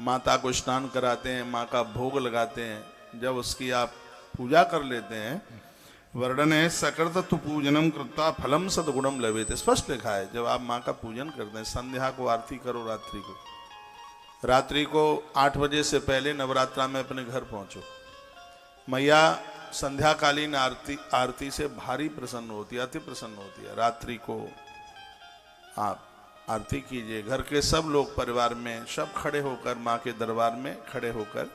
माता को स्नान कराते हैं, माँ का भोग लगाते हैं। जब उसकी आप पूजा कर लेते हैं, वर्णने सकृत पूजनम कृत्वा फलम सदगुणम लभेत, स्पष्ट लिखा है। जब आप माँ का पूजन करते हैं, संध्या को आरती करो, रात्रि को 8 बजे से पहले नवरात्रा में अपने घर पहुंचो। मैया संध्याकालीन आरती से भारी प्रसन्न होती है, अति प्रसन्न होती है। रात्रि को आप आरती कीजिए, घर के सब लोग परिवार में सब खड़े होकर माँ के दरबार में खड़े होकर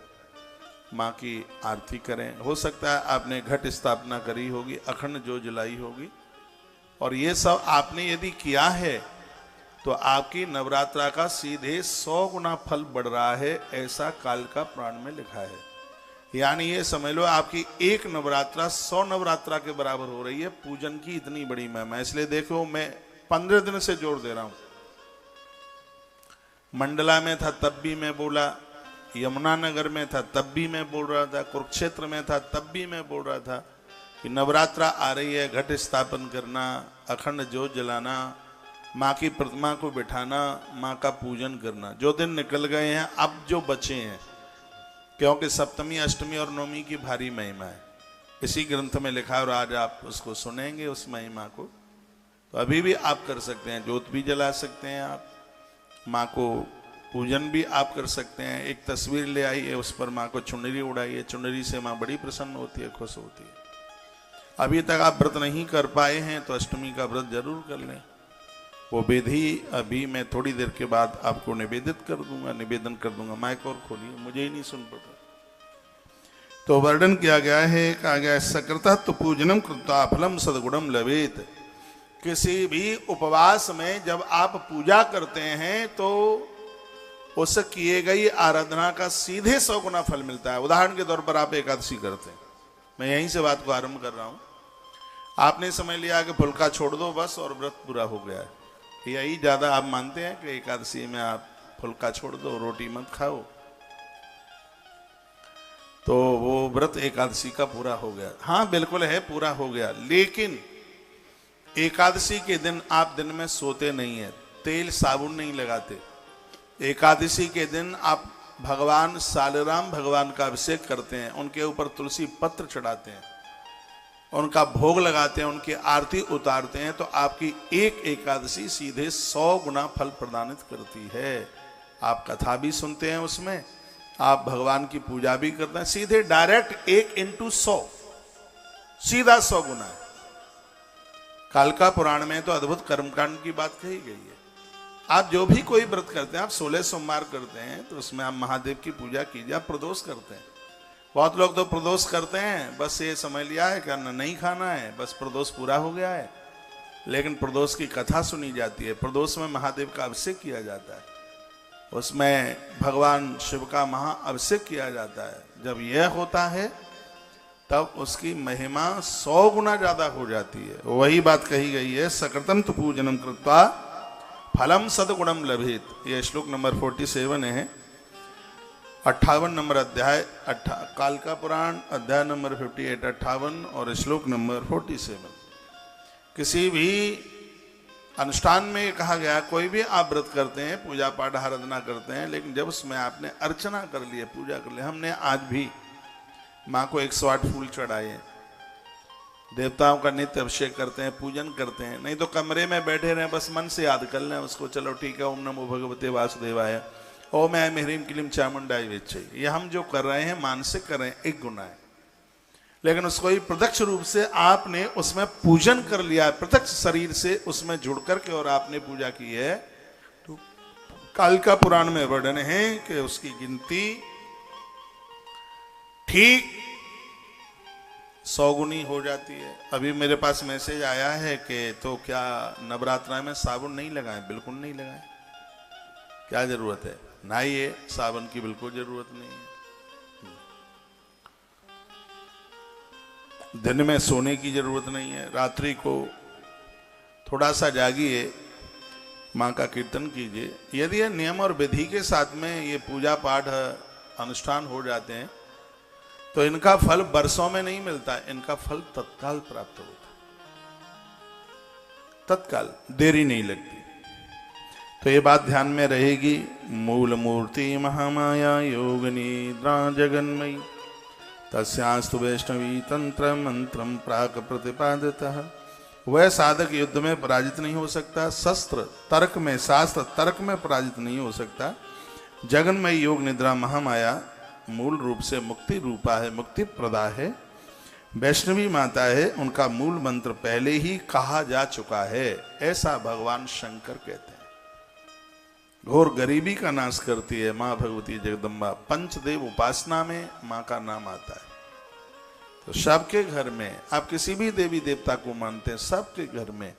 माँ की आरती करें। हो सकता है आपने घट स्थापना करी होगी, अखंड जो जलाई होगी, और ये सब आपने यदि किया है तो आपकी नवरात्रा का सीधे 100 गुना फल बढ़ रहा है, ऐसा कालिका पुराण में लिखा है। यानी ये समझ लो आपकी एक नवरात्रा 100 नवरात्रा के बराबर हो रही है। पूजन की इतनी बड़ी महिमा, इसलिए देखो मैं 15 दिन से जोर दे रहा हूं। मंडला में था तब भी मैं बोला, यमुनानगर में था तब भी मैं बोल रहा था, कुरुक्षेत्र में था तब भी मैं बोल रहा था कि नवरात्रा आ रही है, घट स्थापन करना, अखंड ज्योत जलाना, माँ की प्रतिमा को बिठाना, माँ का पूजन करना। जो दिन निकल गए हैं, अब जो बचे हैं, क्योंकि सप्तमी अष्टमी और नवमी की भारी महिमा है, इसी ग्रंथ में लिखा है और आज आप उसको सुनेंगे उस महिमा को। तो अभी भी आप कर सकते हैं, ज्योत भी जला सकते हैं, आप माँ को पूजन भी आप कर सकते हैं। एक तस्वीर ले आइए, उस पर माँ को चुनरी उड़ाइए, चुनरी से माँ बड़ी प्रसन्न होती है, खुश होती है। अभी तक आप व्रत नहीं कर पाए हैं तो अष्टमी का व्रत जरूर कर लें। वो विधि अभी मैं थोड़ी देर के बाद आपको निवेदन कर दूंगा। माइक और खोलिए, मुझे ही नहीं सुन पड़ता। तो वर्णन किया गया है, कहा गया है सकृत पूजनम कृत्वा फलम सदगुणम लभेत। किसी भी उपवास में जब आप पूजा करते हैं तो उस किए गई आराधना का सीधे 100 गुना फल मिलता है। उदाहरण के तौर पर आप एकादशी करते हैं, मैं यहीं से बात को आरंभ कर रहा हूं। आपने समझ लिया कि फुल्का छोड़ दो बस और व्रत पूरा हो गया है, यही ज्यादा आप मानते हैं कि एकादशी में आप फुल्का छोड़ दो, रोटी मत खाओ, तो वो व्रत एकादशी का पूरा हो गया। हाँ बिल्कुल है, पूरा हो गया, लेकिन एकादशी के दिन आप दिन में सोते नहीं है, तेल साबुन नहीं लगाते। एकादशी के दिन आप भगवान सालराम भगवान का अभिषेक करते हैं, उनके ऊपर तुलसी पत्र चढ़ाते हैं, उनका भोग लगाते हैं, उनकी आरती उतारते हैं, तो आपकी एक एकादशी सीधे 100 गुना फल प्रदानित करती है। आप कथा भी सुनते हैं, उसमें आप भगवान की पूजा भी करते हैं, सीधे डायरेक्ट 1/100 सीधा 100 गुना है। कालिका पुराण में तो अद्भुत कर्मकांड की बात कही गई है। आप जो भी कोई व्रत करते हैं, आप 16 सोमवार करते हैं तो उसमें आप महादेव की पूजा कीजिए। आप प्रदोष करते हैं, बहुत लोग तो प्रदोष करते हैं, बस ये समझ लिया है कि नहीं खाना है, बस प्रदोष पूरा हो गया है। लेकिन प्रदोष की कथा सुनी जाती है, प्रदोष में महादेव का अभिषेक किया जाता है, उसमें भगवान शिव का महाअभिषेक किया जाता है। जब यह होता है तब उसकी महिमा 100 गुना ज्यादा हो जाती है। वही बात कही गई है, सकृतं तु पूजनम कृत्वा फलम सदगुणम लभेत। यह श्लोक नंबर 47 है, 58 नंबर अध्याय, कालिका पुराण अध्याय नंबर 58, 58 और श्लोक नंबर 47। किसी भी अनुष्ठान में कहा गया, कोई भी आप व्रत करते हैं, पूजा पाठ आराधना करते हैं, लेकिन जब उसमें आपने अर्चना कर ली है, पूजा कर ली, हमने आज भी माँ को 108 फूल चढ़ाए, देवताओं का नित्य अभिषेक करते हैं, पूजन करते हैं, नहीं तो कमरे में बैठे रहें, बस मन से याद कर लें उसको, चलो ठीक है, ओम नमो भगवते वासुदेवाय, ओम ऐं ह्रीं क्लीं चामुंडाय विच्चे। ये हम जो कर रहे हैं मानसिक कर रहे हैं, एक गुना है, लेकिन उसको ही प्रत्यक्ष रूप से आपने उसमें पूजन कर लिया है, प्रत्यक्ष शरीर से उसमें जुड़ करके और आपने पूजा की है, तो कालिका पुराण में वर्णन है कि उसकी गिनती ठीक 100 गुनी हो जाती है। अभी मेरे पास मैसेज आया है कि तो क्या नवरात्रा में साबुन नहीं लगाएं? बिल्कुल नहीं लगाएं, क्या जरूरत है? नहाइए, साबुन की बिल्कुल जरूरत नहीं है। दिन में सोने की जरूरत नहीं है, रात्रि को थोड़ा सा जागिए, माँ का कीर्तन कीजिए। यदि यह नियम और विधि के साथ में ये पूजा पाठ अनुष्ठान हो जाते हैं तो इनका फल वर्षों में नहीं मिलता, इनका फल तत्काल प्राप्त होता, तत्काल, देरी नहीं लगती। तो ये बात ध्यान में रहेगी। मूल मूर्ति महामाया योग निद्रा जगन्मयी तस्यास्तु वैष्णवी तंत्र मंत्रम प्राक प्रतिपादितः। वह साधक युद्ध में पराजित नहीं हो सकता, शस्त्र तर्क में, शास्त्र तर्क में पराजित नहीं हो सकता। जगन्मयी योग निद्रा महामाया मूल रूप से मुक्ति रूपा है, मुक्ति प्रदा है, वैष्णवी माता है। उनका मूल मंत्र पहले ही कहा जा चुका है, ऐसा भगवान शंकर कहते हैं। घोर गरीबी का नाश करती है माँ भगवती जगदम्बा। पंचदेव उपासना में माँ का नाम आता है। तो सबके घर में, आप किसी भी देवी देवता को मानते हैं, सबके घर में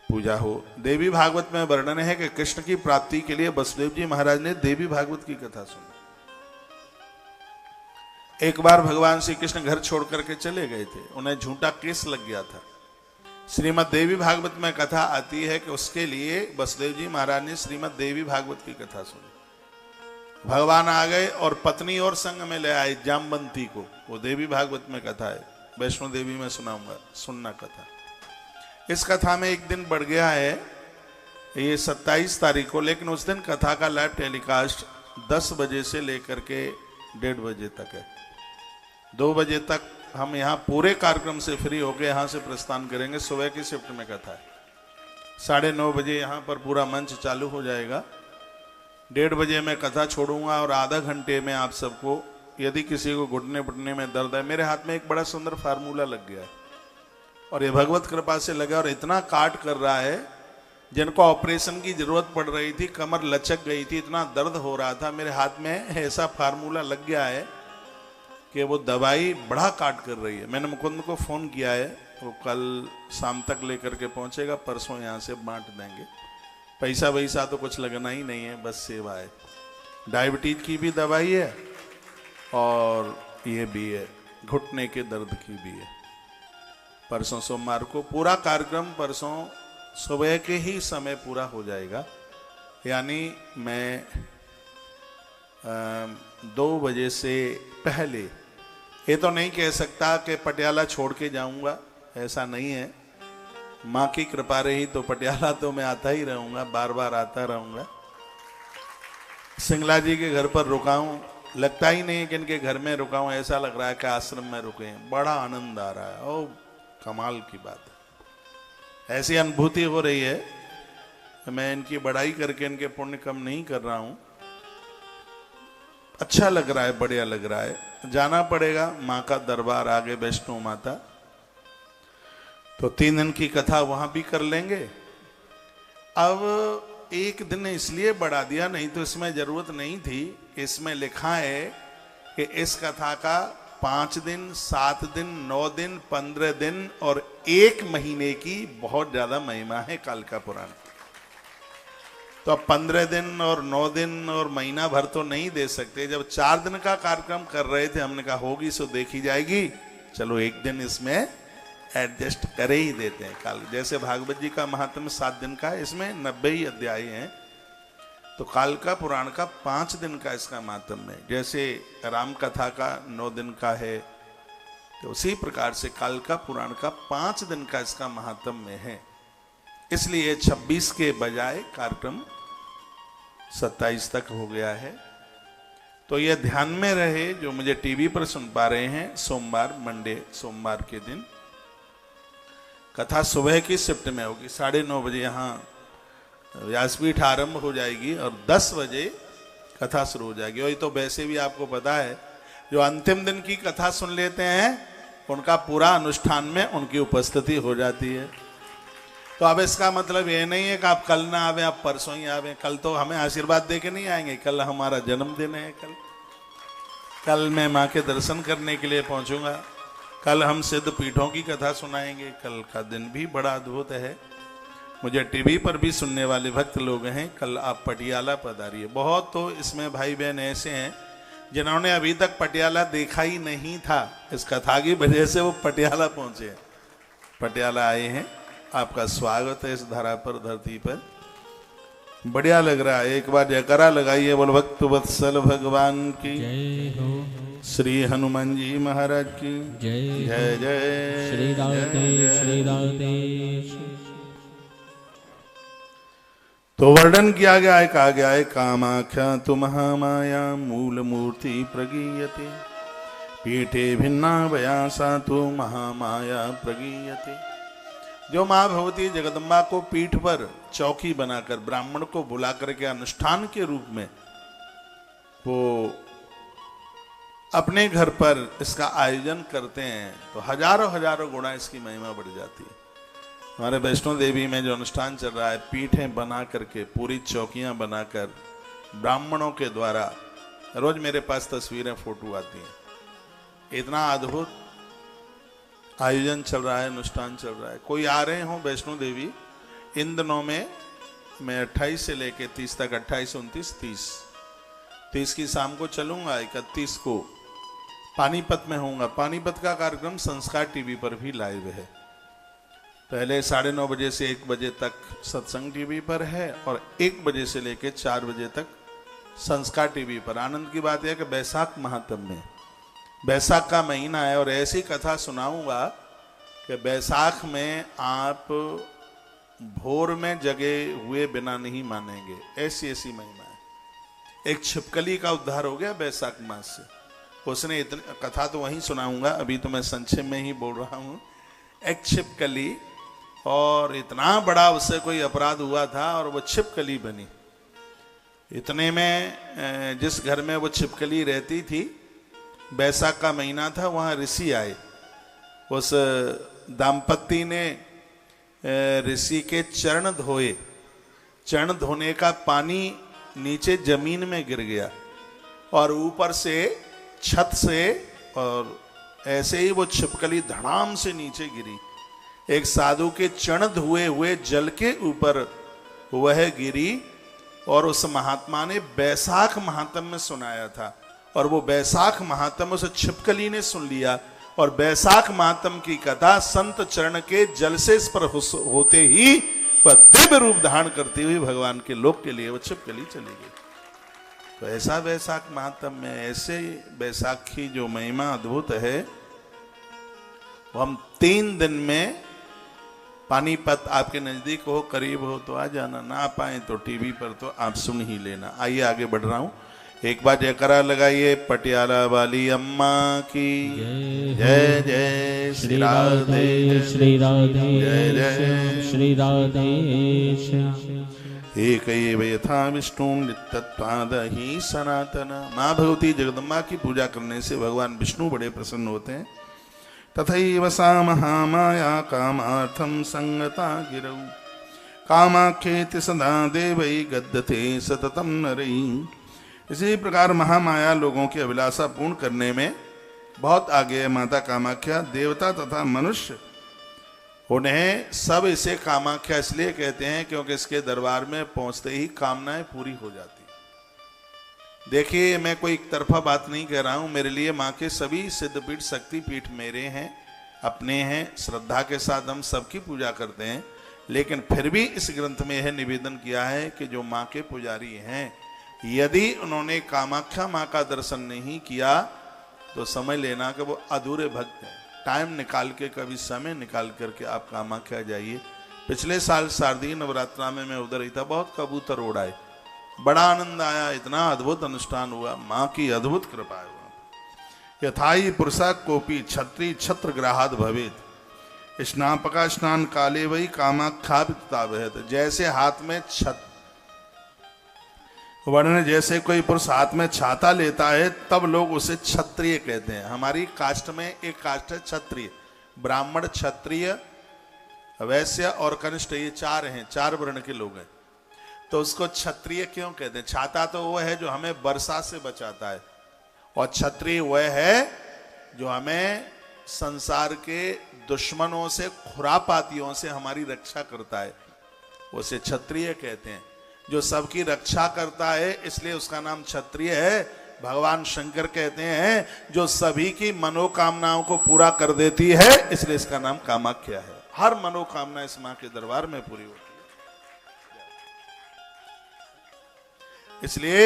पूजा हो। देवी भागवत में वर्णन है कि कृष्ण की प्राप्ति के लिए वसुदेव जी महाराज ने देवी भागवत की कथा सुनी। एक बार भगवान श्री कृष्ण घर छोड़ करके चले गए थे, उन्हें झूठा केस लग गया था। श्रीमद् देवी भागवत में कथा आती है कि उसके लिए वसुदेव जी महाराज ने श्रीमद् देवी भागवत की कथा सुनी। भगवान आ गए और पत्नी और संग में ले आए जामवंती को। वो देवी भागवत में कथा है, वैष्णो देवी में सुनाऊंगा, सुनना कथा। इस कथा में एक दिन बढ़ गया है, ये 27 तारीख को, लेकिन उस दिन कथा का लाइव टेलीकास्ट 10 बजे से लेकर के 1:30 बजे तक है। 2 बजे तक हम यहाँ पूरे कार्यक्रम से फ्री होकर यहाँ से प्रस्थान करेंगे। सुबह की शिफ्ट में कथा है। 9:30 बजे यहाँ पर पूरा मंच चालू हो जाएगा। 1:30 बजे मैं कथा छोड़ूंगा और आधा घंटे में आप सबको, यदि किसी को घुटने पुटने में दर्द है, मेरे हाथ में एक बड़ा सुंदर फार्मूला लग गया है और ये भगवत कृपा से लगा और इतना काट कर रहा है, जिनको ऑपरेशन की जरूरत पड़ रही थी, कमर लचक गई थी, इतना दर्द हो रहा था, मेरे हाथ में ऐसा फार्मूला लग गया है कि वो दवाई बड़ा काट कर रही है। मैंने मुकुंद को फ़ोन किया है, वो कल शाम तक लेकर के पहुंचेगा, परसों यहाँ से बांट देंगे। पैसा वैसा तो कुछ लगना ही नहीं है, बस सेवा है। डायबिटीज की भी दवाई है और ये भी है, घुटने के दर्द की भी है। परसों सोमवार को पूरा कार्यक्रम, परसों सुबह के ही समय पूरा हो जाएगा। यानी मैं 2 बजे से पहले ये तो नहीं कह सकता कि पटियाला छोड़ के जाऊंगा, ऐसा नहीं है। माँ की कृपा रही तो पटियाला तो मैं आता ही रहूंगा, बार बार आता रहूंगा। सिंगला जी के घर पर रुका हूं, लगता ही नहीं कि इनके घर में रुका हूं, ऐसा लग रहा है कि आश्रम में रुके हैं। बड़ा आनंद आ रहा है, ओ कमाल की बात है। ऐसी अनुभूति हो रही है, मैं इनकी बड़ाई करके इनके पुण्य कम नहीं कर रहा हूं। अच्छा लग रहा है, बढ़िया लग रहा है। जाना पड़ेगा माँ का दरबार, आगे वैष्णो माता, तो 3 दिन की कथा वहां भी कर लेंगे। अब एक दिन इसलिए बढ़ा दिया, नहीं तो इसमें जरूरत नहीं थी। इसमें लिखा है कि इस कथा का 5 दिन, 7 दिन, 9 दिन, 15 दिन और 1 महीने की बहुत ज्यादा महिमा है कालिका पुराण। तो अब 15 दिन और 9 दिन और महीना भर तो नहीं दे सकते। जब 4 दिन का कार्यक्रम कर रहे थे, हमने कहा होगी सो देखी जाएगी, चलो 1 दिन इसमें एडजस्ट करे ही देते हैं। काल जैसे भागवत जी का महात्म्य 7 दिन का है, इसमें 90 ही अध्याय हैं, तो कालिका पुराण का 5 दिन का इसका महात्म्य है। जैसे राम कथा का 9 दिन का है, तो उसी प्रकार से कालिका पुराण का 5 दिन का इसका महात्म्य है। इसलिए 26 के बजाय कार्यक्रम 27 तक हो गया है। तो यह ध्यान में रहे, जो मुझे टीवी पर सुन पा रहे हैं, सोमवार, मंडे, सोमवार के दिन कथा सुबह की शिफ्ट में होगी। 9:30 बजे यहाँ व्यासपीठ आरंभ हो जाएगी और 10 बजे कथा शुरू हो जाएगी। और ये तो वैसे भी आपको पता है, जो अंतिम दिन की कथा सुन लेते हैं उनका पूरा अनुष्ठान में उनकी उपस्थिति हो जाती है। तो अब इसका मतलब ये नहीं है कि आप कल ना आवे, आप परसों ही आवे। कल तो हमें आशीर्वाद दे के नहीं आएंगे, कल हमारा जन्मदिन है। कल मैं माँ के दर्शन करने के लिए पहुंचूंगा। कल हम सिद्ध पीठों की कथा सुनाएंगे। कल का दिन भी बड़ा अद्भुत है। मुझे टीवी पर भी सुनने वाले भक्त लोग हैं, कल आप पटियाला पधारिए। बहुत तो इसमें भाई बहन ऐसे हैं जिन्होंने अभी तक पटियाला देखा ही नहीं था, इस कथा की वजह से वो पटियाला पहुंचे, पटियाला आए हैं। आपका स्वागत है इस धरा पर, धरती पर। बढ़िया लग रहा है। एक बार जयकारा लगाइए, बोल भक्त वत्सल भगवान की जय हो, श्री हनुमान जी महाराज की जय जय जय श्री राधे श्री राधे। तो वर्णन किया गया है, कहा गया है कामाख्या तु महामाया मूल मूर्ति प्रगीयते पीठे भिन्ना वयासा तो महामाया प्रगीयते। जो माँ भगवती जगदम्बा को पीठ पर चौकी बनाकर ब्राह्मण को बुला करके अनुष्ठान के रूप में वो अपने घर पर इसका आयोजन करते हैं, तो हजारों हजारों गुणा इसकी महिमा बढ़ जाती है। हमारे वैष्णो देवी में जो अनुष्ठान चल रहा है, पीठें बना करके पूरी चौकियां बनाकर ब्राह्मणों के द्वारा, रोज मेरे पास तस्वीरें फोटो आती हैं, इतना अद्भुत आयोजन चल रहा है, अनुष्ठान चल रहा है। कोई आ रहे हो वैष्णो देवी इन दिनों में, मैं 28 से लेके 30 तक, 28, 29, 30 की शाम को चलूंगा, 31 को पानीपत में होऊंगा। पानीपत का कार्यक्रम संस्कार टीवी पर भी लाइव है। पहले 9:30 बजे से 1 बजे तक सत्संग टीवी पर है और 1 बजे से लेके 4 बजे तक संस्कार टीवी पर। आनंद की बात यह कि बैसाख महात्म में, बैसाख का महीना है और ऐसी कथा सुनाऊंगा कि बैसाख में आप भोर में जगे हुए बिना नहीं मानेंगे, ऐसी ऐसी महिमा है। एक छिपकली का उद्धार हो गया बैसाख मास से, उसने इतनी कथा तो वहीं सुनाऊंगा, अभी तो मैं संक्षेप में ही बोल रहा हूँ। एक छिपकली, और इतना बड़ा उससे कोई अपराध हुआ था और वो छिपकली बनी। इतने में जिस घर में वो छिपकली रहती थी, बैसाख का महीना था, वहाँ ऋषि आए। उस दाम्पत्य ने ऋषि के चरण धोए, चरण धोने का पानी नीचे जमीन में गिर गया और ऊपर से छत से, और ऐसे ही वो छिपकली धड़ाम से नीचे गिरी। एक साधु के चरण धुए हुए जल के ऊपर वह गिरी और उस महात्मा ने बैसाख महात्म में सुनाया था, और वो बैसाख महात्म उस छिपकली ने सुन लिया, और बैसाख महात्म की कथा संत चरण के जल से स्पर्श होते ही वह दिव्य रूप धारण करती हुई भगवान के लोक के लिए वो छिपकली चली गई। तो ऐसा बैसाख महात्म में, ऐसे बैसाख की जो महिमा अद्भुत है, वो हम 3 दिन में, पानीपत आपके नजदीक हो, करीब हो तो आ जाना, ना आ पाए तो टीवी पर तो आप सुन ही लेना। आइए आगे बढ़ रहा हूं, एक बार जयकारा लगाइए पटियाला वाली अम्मा की जय जय, श्री राधे श्री राधे जय जय श्री राधे। एक यथा विष्णु नित्यत्वाद ही सनातन। माँ भगवती जगदम्बा की पूजा करने से भगवान विष्णु बड़े प्रसन्न होते हैं। तथैव सा महामाया कामार्थम संगता गिरौ कामाख्येति सदा देवै गद्यते सततम नरै। इसी प्रकार महामाया लोगों की अभिलाषा पूर्ण करने में बहुत आगे है। माता कामाख्या देवता तथा मनुष्य, उन्हें सब इसे कामाख्या इसलिए कहते हैं क्योंकि इसके दरबार में पहुंचते ही कामनाएं पूरी हो जाती। देखिए, मैं कोई एक तरफा बात नहीं कह रहा हूं। मेरे लिए माँ के सभी सिद्धपीठ शक्तिपीठ मेरे हैं, अपने हैं। श्रद्धा के साथ हम सबकी पूजा करते हैं, लेकिन फिर भी इस ग्रंथ में यह निवेदन किया है कि जो माँ के पुजारी हैं, यदि उन्होंने कामाख्या माँ का दर्शन नहीं किया तो समझ लेना कि वो अधूरे भक्त हैं। टाइम निकाल के, कभी समय निकाल करके आप कामाख्या जाइए। पिछले साल शारदीय नवरात्रा में मैं उधर ही था, बहुत कबूतर उड़ाए, बड़ा आनंद आया, इतना अद्भुत अनुष्ठान हुआ, माँ की अद्भुत कृपा है। यथाई पुरुषा कोपी छत्री छत्र ग्राहाद भवेत स्नापका स्नान काले वही कामाख्या भी। जैसे हाथ में वर्ण, जैसे कोई पुरुष हाथ में छाता लेता है तब लोग उसे क्षत्रिय कहते हैं। हमारी कास्ट में एक कास्ट है क्षत्रिय, ब्राह्मण, क्षत्रिय, वैश्य और कनिष्ठ, ये 4 हैं, 4 वर्ण के लोग हैं। तो उसको क्षत्रिय क्यों कहते हैं? छाता तो वो है जो हमें वर्षा से बचाता है, और क्षत्रिय वह है जो हमें संसार के दुश्मनों से, खुरापातियों से हमारी रक्षा करता है, उसे क्षत्रिय कहते हैं। जो सबकी रक्षा करता है इसलिए उसका नाम क्षत्रिय है। भगवान शंकर कहते हैं जो सभी की मनोकामनाओं को पूरा कर देती है, इसलिए इसका नाम कामाख्या है। हर मनोकामना इस मां के दरबार में पूरी होती है, इसलिए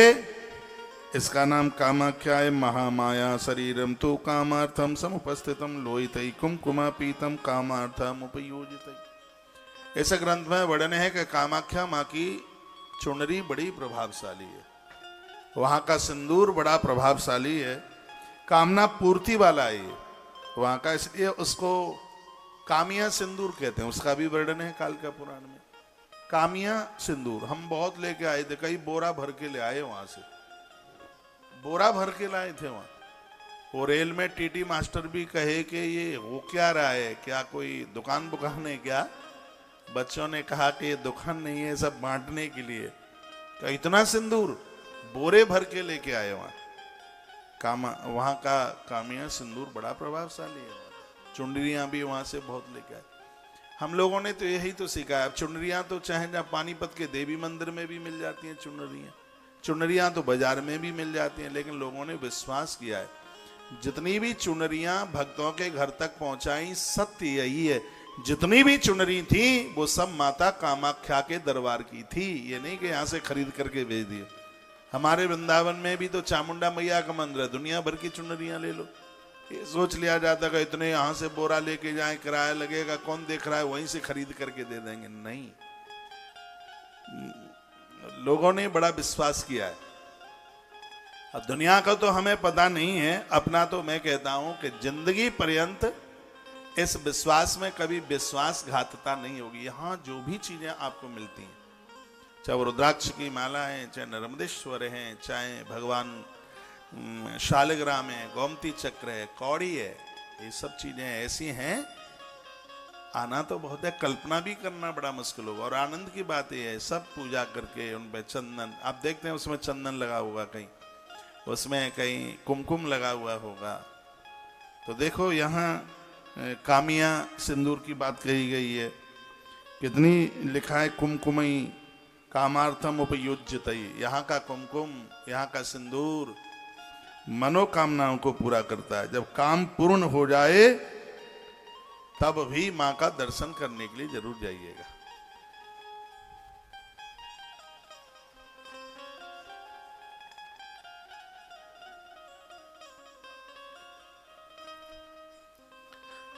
इसका नाम कामाख्या है। महामाया शरीरम तो कामार्थम समुपस्थितम लोहितै कुमकुमा पीतम कामार्थम उपयोजितै। इस ग्रंथ में वर्णन है कि कामाख्या माँ की चुनरी बड़ी प्रभावशाली है, वहां का सिंदूर बड़ा प्रभावशाली है, कामना पूर्ति वाला है ये वहां का, इसलिए उसको कामिया सिंदूर कहते हैं। उसका भी वर्णन है कालिका पुराण में। कामिया सिंदूर हम बहुत लेके आए थे, कई बोरा भर के ले आए वहां से, बोरा भर के लाए थे वहां। वो रेल में टीटी मास्टर भी कहे कि ये हो क्या रहा है, क्या कोई दुकान बुकान है क्या? बच्चों ने कहा कि ये दुकान नहीं है, सब बांटने के लिए। तो इतना सिंदूर बोरे भर के लेके आए वहां। वहां का कामिया सिंदूर बड़ा प्रभावशाली है। चुनरियां भी वहां से बहुत लेके आए। हम लोगों ने तो यही तो सीखा है। अब चुनरियां तो चाहे जहाँ पानीपत के देवी मंदिर में भी मिल जाती हैं चुनरियां तो बाजार में भी मिल जाती हैं, लेकिन लोगों ने विश्वास किया है जितनी भी चुनरियां भक्तों के घर तक पहुंचाई, सत्य यही है, जितनी भी चुनरी थी वो सब माता कामाख्या के दरबार की थी। ये नहीं कि यहां से खरीद करके भेज दिए। हमारे वृंदावन में भी तो चामुंडा मैया का मंदिर है, दुनिया भर की चुनरियां ले लो। ये सोच लिया जाता कि इतने यहां से बोरा लेके जाए, किराया लगेगा, कौन देख रहा है, वहीं से खरीद करके दे देंगे। नहीं, लोगों ने बड़ा विश्वास किया है। अब दुनिया का तो हमें पता नहीं है, अपना तो मैं कहता हूं कि जिंदगी पर्यंत इस विश्वास में कभी विश्वासघातता नहीं होगी। यहां जो भी चीजें आपको मिलती हैं, चाहे वो रुद्राक्ष की माला है, चाहे नर्मदेश्वर है, चाहे भगवान शालिग्राम है, गोमती चक्र है, कौड़ी है, ये सब चीजें ऐसी हैं, आना तो बहुत है, कल्पना भी करना बड़ा मुश्किल होगा। और आनंद की बात यह है, सब पूजा करके उन पे चंदन, आप देखते हैं उसमें चंदन लगा होगा, कहीं उसमें कहीं कुमकुम लगा हुआ होगा। तो देखो यहाँ कामिया सिंदूर की बात कही गई है, कितनी लिखा है, कुमकुमई कामार्थम उपयुज्यतई। यहाँ का कुमकुम, यहाँ का सिंदूर मनोकामनाओं को पूरा करता है। जब काम पूर्ण हो जाए तब भी मां का दर्शन करने के लिए जरूर जाइएगा।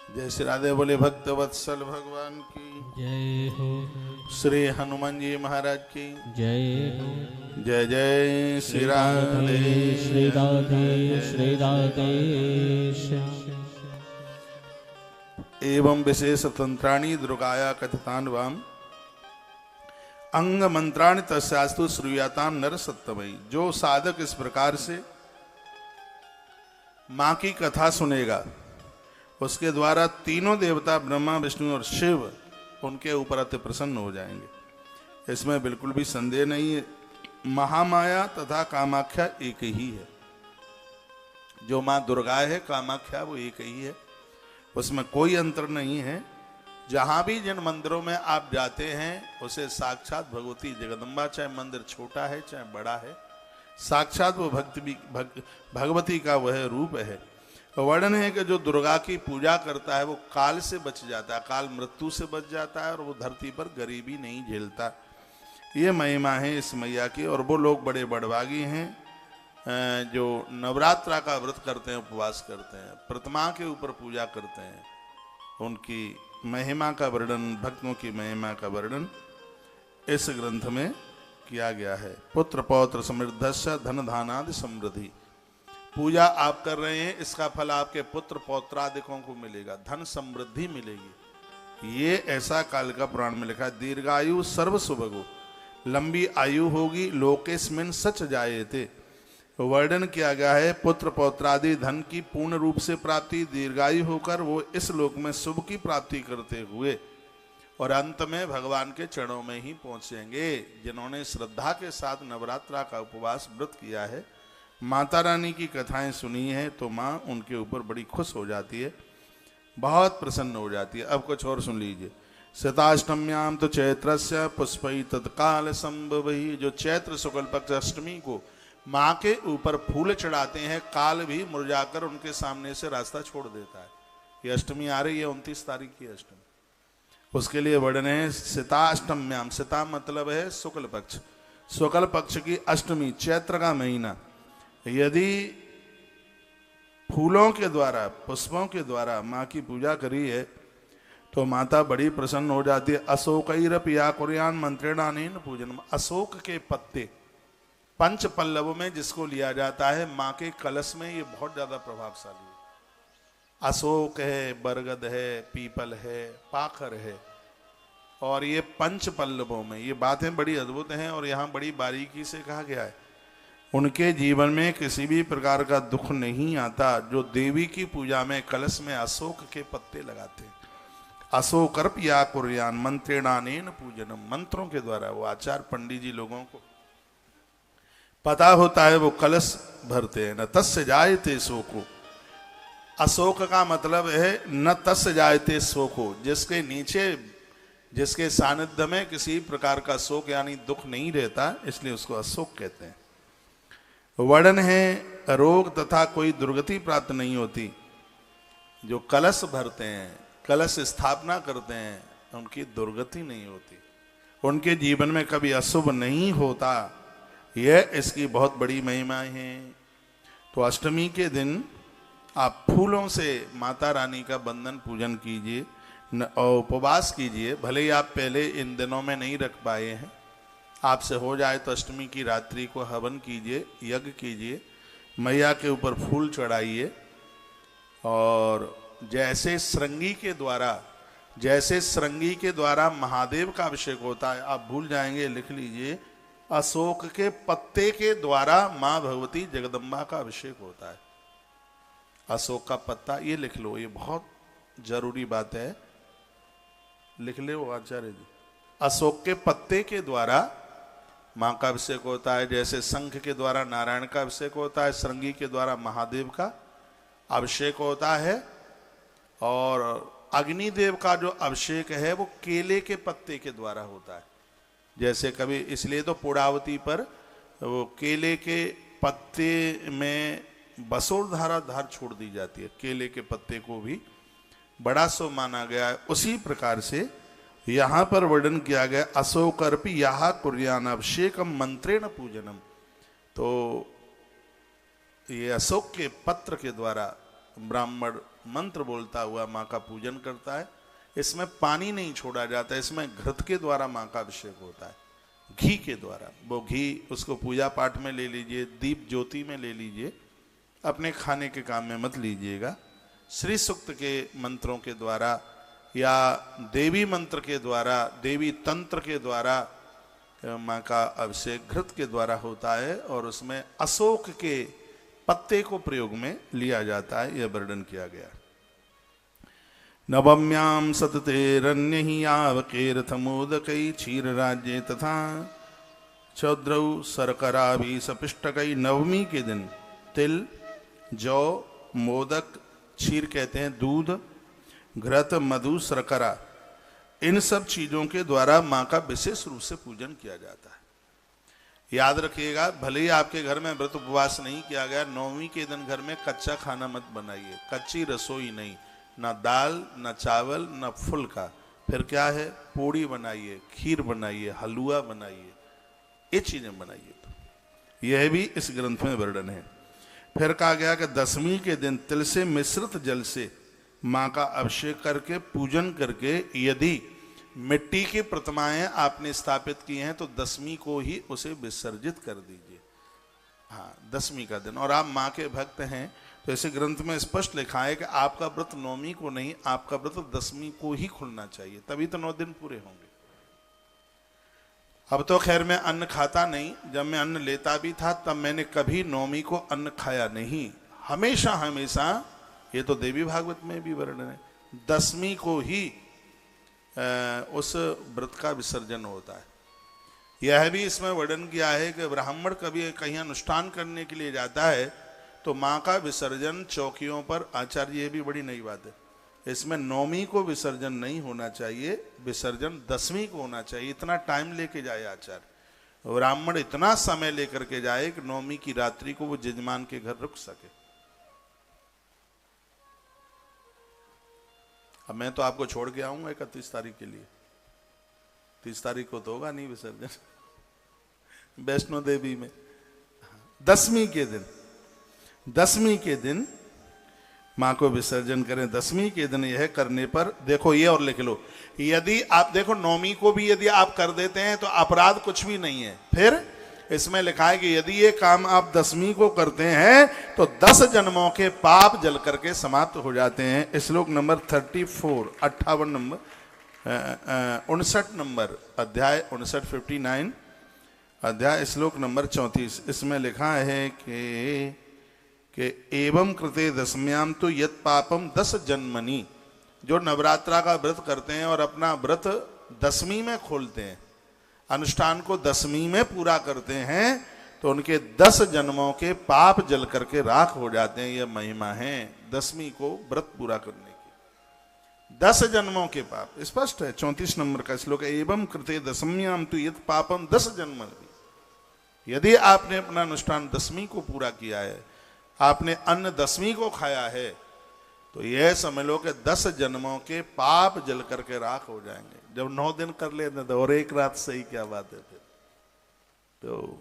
जय श्री राधे, बोले भक्त वत्सल भगवान की जय हो, श्री हनुमान जी महाराज की जय हो। जय जय श्री राधे श्री राधे श्री राधे एवं विशेष तंत्राणी दुर्गाया कथितान्वाम अंग मंत्राणि तस्यास्तु श्रूयाताम नर सत्तमयी। जो साधक इस प्रकार से मां की कथा सुनेगा, उसके द्वारा तीनों देवता ब्रह्मा विष्णु और शिव उनके ऊपर अति प्रसन्न हो जाएंगे। इसमें बिल्कुल भी संदेह नहीं है। महामाया तथा कामाख्या एक ही है। जो मां दुर्गा है, कामाख्या, वो एक ही है, उसमें कोई अंतर नहीं है। जहां भी जिन मंदिरों में आप जाते हैं उसे साक्षात भगवती जगदम्बा, चाहे मंदिर छोटा है चाहे बड़ा है, साक्षात वो भगवती का वह रूप है। वर्णन है कि जो दुर्गा की पूजा करता है वो काल से बच जाता है, काल मृत्यु से बच जाता है, और वो धरती पर गरीबी नहीं झेलता। ये महिमा है इस मैया की। और वो लोग बड़े बड़भागी हैं जो नवरात्रा का व्रत करते हैं, उपवास करते हैं, प्रतिमा के ऊपर पूजा करते हैं। उनकी महिमा का वर्णन, भक्तों की महिमा का वर्णन इस ग्रंथ में किया गया है। पुत्र पौत्र समृद्धस्य धन धानादि समृद्धि। पूजा आप कर रहे हैं, इसका फल आपके पुत्र पौत्रादिकों को मिलेगा, धन समृद्धि मिलेगी। ये ऐसा कालिका पुराण में लिखा है। दीर्घायु सर्व सुभगो, लंबी आयु होगी, लोकेस्मिन सच जायेते। वर्णन किया गया है पुत्र पौत्रादि धन की पूर्ण रूप से प्राप्ति, दीर्घायु होकर वो इस लोक में शुभ की प्राप्ति करते हुए और अंत में भगवान के चरणों में ही पहुंचेंगे। जिन्होंने श्रद्धा के साथ नवरात्रा का उपवास व्रत किया है, माता रानी की कथाएं सुनी है, तो माँ उनके ऊपर बड़ी खुश हो जाती है, बहुत प्रसन्न हो जाती है। अब कुछ और सुन लीजिए। शताष्टम्याम तो चैत्रस्य पुष्पई तत्काल संभवही। जो चैत्र शुक्ल पक्ष अष्टमी को माँ के ऊपर फूल चढ़ाते हैं, काल भी मुरझाकर उनके सामने से रास्ता छोड़ देता है। ये अष्टमी आ रही है, 29 तारीख की अष्टमी, उसके लिए वर्णन है शताष्टम्याम। शता मतलब है शुक्ल पक्ष, शुक्ल पक्ष की अष्टमी, चैत्र का महीना। यदि फूलों के द्वारा, पुष्पों के द्वारा माँ की पूजा करी है तो माता बड़ी प्रसन्न हो जाती है। अशोकैरपि या कुर्यान मंत्रेणानेन पूजनम। अशोक के पत्ते पंच पल्लवों में जिसको लिया जाता है माँ के कलश में, ये बहुत ज्यादा प्रभावशाली है। अशोक है, बरगद है, पीपल है, पाखर है, और ये पंच पल्लवों में, ये बातें बड़ी अद्भुत हैं और यहाँ बड़ी बारीकी से कहा गया है। उनके जीवन में किसी भी प्रकार का दुख नहीं आता जो देवी की पूजा में कलश में अशोक के पत्ते लगाते हैं। अशोकर्प या कुर्यान मंत्रेणानेन पूजनम। मंत्रों के द्वारा, वो आचार्य पंडित जी लोगों को पता होता है, वो कलश भरते हैं। न तस्य जायते शोको। अशोक का मतलब है न तस्य जायते शोको, जिसके नीचे, जिसके सानिध्य में किसी प्रकार का शोक यानी दुख नहीं रहता, इसलिए उसको अशोक कहते हैं। वर्णन है रोग तथा कोई दुर्गति प्राप्त नहीं होती। जो कलश भरते हैं, कलश स्थापना करते हैं, उनकी दुर्गति नहीं होती, उनके जीवन में कभी अशुभ नहीं होता। यह इसकी बहुत बड़ी महिमा है। तो अष्टमी के दिन आप फूलों से माता रानी का बंधन पूजन कीजिए और उपवास कीजिए। भले ही आप पहले इन दिनों में नहीं रख पाए हैं, आपसे हो जाए तो अष्टमी की रात्रि को हवन कीजिए, यज्ञ कीजिए, मैया के ऊपर फूल चढ़ाइए। और जैसे श्रृंगी के द्वारा महादेव का अभिषेक होता है, आप भूल जाएंगे, लिख लीजिए, अशोक के पत्ते के द्वारा माँ भगवती जगदम्बा का अभिषेक होता है। अशोक का पत्ता, ये लिख लो, ये बहुत जरूरी बात है, लिख ले वो आचार्य जी। अशोक के पत्ते के द्वारा माँ का अभिषेक होता है। जैसे शंख के द्वारा नारायण का अभिषेक होता है, श्रृंगी के द्वारा महादेव का अभिषेक होता है, और अग्निदेव का जो अभिषेक है वो केले के पत्ते के द्वारा होता है। जैसे कभी, इसलिए तो पूर्णावती पर वो केले के पत्ते में बसोर धार छोड़ दी जाती है, केले के पत्ते को भी बड़ा शुभ माना गया है। उसी प्रकार से यहाँ पर वर्णन किया गया, अशोकर्पि यहाँ कुर्यान अभिषेकम मंत्रेण पूजनम। तो ये अशोक के पत्र के द्वारा ब्राह्मण मंत्र बोलता हुआ माँ का पूजन करता है। इसमें पानी नहीं छोड़ा जाता, इसमें घृत के द्वारा माँ का अभिषेक होता है, घी के द्वारा। वो घी उसको पूजा पाठ में ले लीजिए, दीप ज्योति में ले लीजिए, अपने खाने के काम में मत लीजिएगा। श्री सूक्त के मंत्रों के द्वारा या देवी मंत्र के द्वारा, देवी तंत्र के द्वारा माँ का अभिषेक घृत के द्वारा होता है, और उसमें अशोक के पत्ते को प्रयोग में लिया जाता है, यह वर्णन किया गया। नवम्याम सततेरण्य ही आवकेरथमोदकई क्षीर राज्य तथा चौद्रौ सरकराभि सपिष्टकई। नवमी के दिन तिल, जौ, मोदक, क्षीर कहते हैं दूध, घृत, मधु, शर्करा, इन सब चीजों के द्वारा माँ का विशेष रूप से पूजन किया जाता है। याद रखिएगा, भले ही आपके घर में व्रत उपवास नहीं किया गया, नौवीं के दिन घर में कच्चा खाना मत बनाइए, कच्ची रसोई नहीं, ना दाल, ना चावल, ना फुल्का। फिर क्या है, पूड़ी बनाइए, खीर बनाइए, हलवा बनाइए, ये चीजें बनाइए। तो यह भी इस ग्रंथ में वर्णन है। फिर कहा गया कि दशमी के दिन तिल से मिश्रित जल से माँ का अभिषेक करके, पूजन करके, यदि मिट्टी की प्रतिमाएं आपने स्थापित की हैं तो दशमी को ही उसे विसर्जित कर दीजिए। हाँ, दशमी का दिन। और आप माँ के भक्त हैं तो इसे ग्रंथ में स्पष्ट लिखा है कि आपका व्रत नौमी को नहीं, आपका व्रत दशमी को ही खुलना चाहिए, तभी तो 9 दिन पूरे होंगे। अब तो खैर मैं अन्न खाता नहीं, जब मैं अन्न लेता भी था तब मैंने कभी नौमी को अन्न खाया नहीं। हमेशा हमेशा, ये तो देवी भागवत में भी वर्णन है, दशमी को ही उस व्रत का विसर्जन होता है। यह भी इसमें वर्णन किया है कि ब्राह्मण कभी कहीं अनुष्ठान करने के लिए जाता है तो माँ का विसर्जन चौकियों पर, आचार्य, ये भी बड़ी नई बात है, इसमें नौमी को विसर्जन नहीं होना चाहिए, विसर्जन दशमी को होना चाहिए। इतना टाइम लेके जाए आचार्य, ब्राह्मण इतना समय लेकर के जाए कि नौमी की रात्रि को वो जजमान के घर रुक सके। अब मैं तो आपको छोड़ के आऊंगा 31 तारीख के लिए, 30 तारीख को तो होगा नहीं विसर्जन वैष्णो देवी में। दशमी के दिन माँ को विसर्जन करें। दसवीं के दिन यह करने पर, देखो ये और लिख लो, यदि आप देखो नौवीं को भी यदि आप कर देते हैं तो अपराध कुछ भी नहीं है। फिर इसमें लिखा है कि यदि ये काम आप दसवीं को करते हैं तो 10 जन्मों के पाप जल करके समाप्त हो जाते हैं। श्लोक नंबर 34, 58 नंबर 59 नंबर अध्याय 59 अध्याय श्लोक नंबर 34, इसमें लिखा है कि एवं कृते दशम्याम तो यत पापम 10 जन्मनि, जो नवरात्रा का व्रत करते हैं और अपना व्रत दसवीं में खोलते हैं, अनुष्ठान को दसवीं में पूरा करते हैं, तो उनके 10 जन्मों के पाप जल करके राख हो जाते हैं। यह महिमा है दसवीं को व्रत पूरा करने की। 10 जन्मों के पाप स्पष्ट है। 34 नंबर का श्लोक है, एवं कृते दशम्याम तो यत पापम 10 जन्म। यदि आपने अपना अनुष्ठान दसवीं को पूरा किया है, आपने अन्न दसवीं को खाया है, तो यह समझ लो कि 10 जन्मों के पाप जल करके राख हो जाएंगे। जब 9 दिन कर लेते तो और एक रात सही, क्या बात है फिर। तो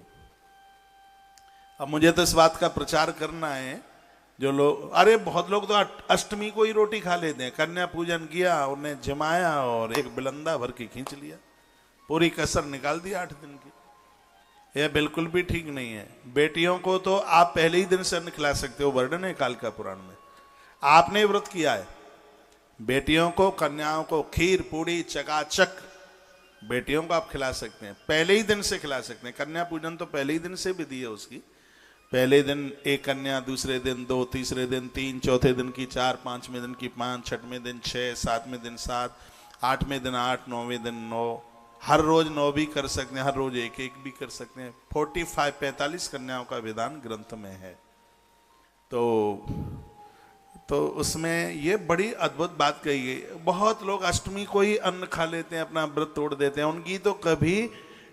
अब मुझे तो इस बात का प्रचार करना है, जो लोग, अरे बहुत लोग तो अष्टमी को ही रोटी खा लेते हैं, कन्या पूजन किया, उन्हें जमाया और एक बिलंदा भर के खींच लिया, पूरी कसर निकाल दी 8 दिन की। यह बिल्कुल भी ठीक नहीं है। बेटियों को तो आप पहले ही दिन से अन्न खिला सकते हो, वर्णन है कालिका पुराण में। आपने व्रत किया है, बेटियों को, कन्याओं को खीर पूड़ी चकाचक बेटियों को आप खिला सकते हैं, पहले ही दिन से खिला सकते हैं। कन्या पूजन तो पहले ही दिन से विधि है उसकी। पहले दिन एक कन्या, दूसरे दिन 2, तीसरे दिन 3, चौथे दिन की 4, 5वें दिन की 5, 6वें दिन 6, 7वें दिन 7, 8वें दिन 8, 9वें दिन 9। हर रोज 9 भी कर सकते हैं, हर रोज 1 भी कर सकते हैं। 45 कन्याओं का विधान ग्रंथ में है। तो उसमें ये बड़ी अद्भुत बात कही गई। बहुत लोग अष्टमी को ही अन्न खा लेते हैं, अपना व्रत तोड़ देते हैं, उनकी तो कभी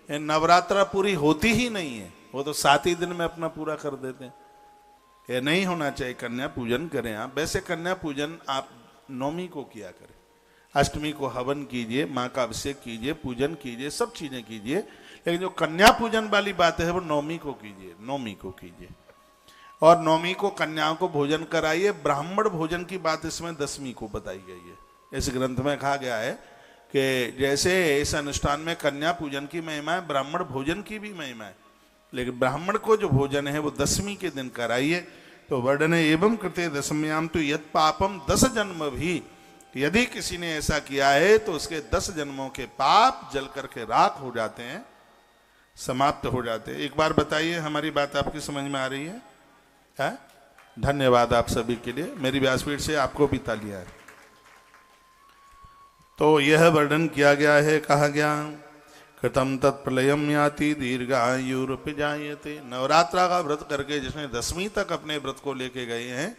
नवरात्रा पूरी होती ही नहीं है, वो तो 7 ही दिन में अपना पूरा कर देते हैं। ये नहीं होना चाहिए। कन्या पूजन करें आप। वैसे कन्या पूजन आप नौमी को किया करें, अष्टमी को हवन कीजिए, माँ का अभिषेक कीजिए, पूजन कीजिए, सब चीजें कीजिए, लेकिन जो कन्या पूजन वाली बात है वो नौमी को कीजिए, नौमी को कीजिए। और नौमी को कन्याओं को भोजन कराइए। ब्राह्मण भोजन की बात इसमें दसवीं को बताई गई है। इस ग्रंथ में कहा गया है कि जैसे इस अनुष्ठान में कन्या पूजन की महिमा है, ब्राह्मण भोजन की भी महिमा है, लेकिन ब्राह्मण को जो भोजन है वो दसवीं के दिन कराइए। तो वर्णन एवं कृते दशम्याम तो यत पापम 10 जन्म भी, यदि किसी ने ऐसा किया है तो उसके 10 जन्मों के पाप जल करके राख हो जाते हैं, समाप्त हो जाते हैं। एक बार बताइए, हमारी बात आपकी समझ में आ रही है? धन्यवाद आप सभी के लिए। मेरी व्यासपीठ से आपको भी तालियां है। तो यह वर्णन किया गया है, कहा गया कृतम तत्प्रलयम याति दीर्घायुरुपजायते। नवरात्रा का व्रत करके जिसने 10वीं तक अपने व्रत को लेके गए हैं,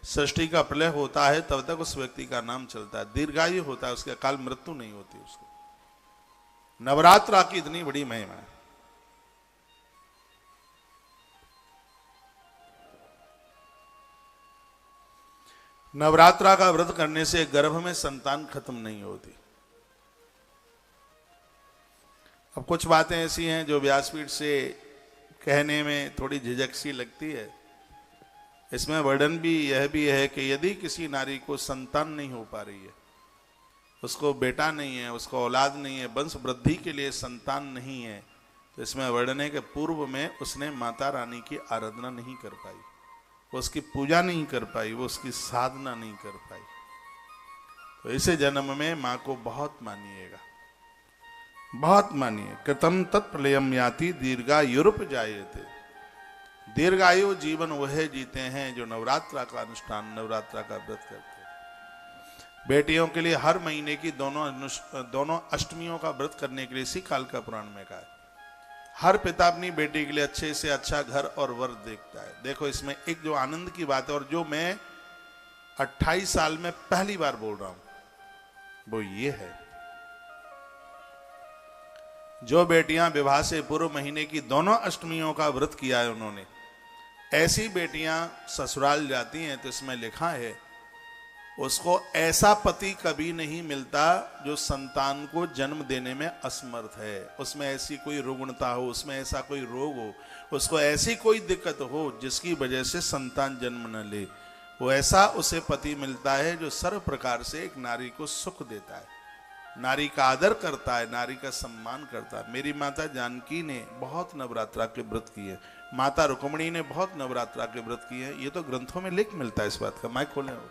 षष्ठी का प्रलय होता है तब तक उस व्यक्ति का नाम चलता है, दीर्घायु होता है, उसके अकाल मृत्यु नहीं होती उसको। नवरात्रा की इतनी बड़ी महिमा है। नवरात्रा का व्रत करने से गर्भ में संतान खत्म नहीं होती। अब कुछ बातें ऐसी हैं जो व्यासपीठ से कहने में थोड़ी झिझक सी लगती है। इसमें वर्णन भी यह भी है कि यदि किसी नारी को संतान नहीं हो पा रही है, उसको बेटा नहीं है, उसको औलाद नहीं है, वंश वृद्धि के लिए संतान नहीं है, तो इसमें वर्णन है कि पूर्व में उसने माता रानी की आराधना नहीं कर पाई, वो उसकी पूजा नहीं कर पाई, वो उसकी साधना नहीं कर पाई। तो इसे जन्म में माँ को बहुत मानिएगा, बहुत मानिए। कृतम तत्प्रलयम याति दीर्घायुरुपजायते। दीर्घायु जीवन वह जीते हैं जो नवरात्रा का अनुष्ठान, नवरात्रा का व्रत करते हैं। बेटियों के लिए हर महीने की दोनों अष्टमियों का व्रत करने के लिए इसी कालिका पुराण में कहा है। हर पिता अपनी बेटी के लिए अच्छे से अच्छा घर और वर देखता है। देखो इसमें एक जो आनंद की बात है, और जो मैं 28 साल में पहली बार बोल रहा हूं, वो ये है, जो बेटियां विवाह से पूर्व महीने की दोनों अष्टमियों का व्रत किया है उन्होंने, ऐसी बेटियां ससुराल जाती हैं तो इसमें लिखा है उसको ऐसा पति कभी नहीं मिलता जो संतान को जन्म देने में असमर्थ है। उसमें ऐसी कोई रुग्णता हो, उसमें ऐसा कोई रोग हो, उसको ऐसी कोई दिक्कत हो जिसकी वजह से संतान जन्म न ले, वो ऐसा उसे पति मिलता है जो सर्व प्रकार से एक नारी को सुख देता है, नारी का आदर करता है, नारी का सम्मान करता है। मेरी माता जानकी ने बहुत नवरात्रा के व्रत किए, माता रुक्मिणी ने बहुत नवरात्रा के व्रत किए। ये तो ग्रंथों में लिख मिलता है इस बात का, माइक खोलें। और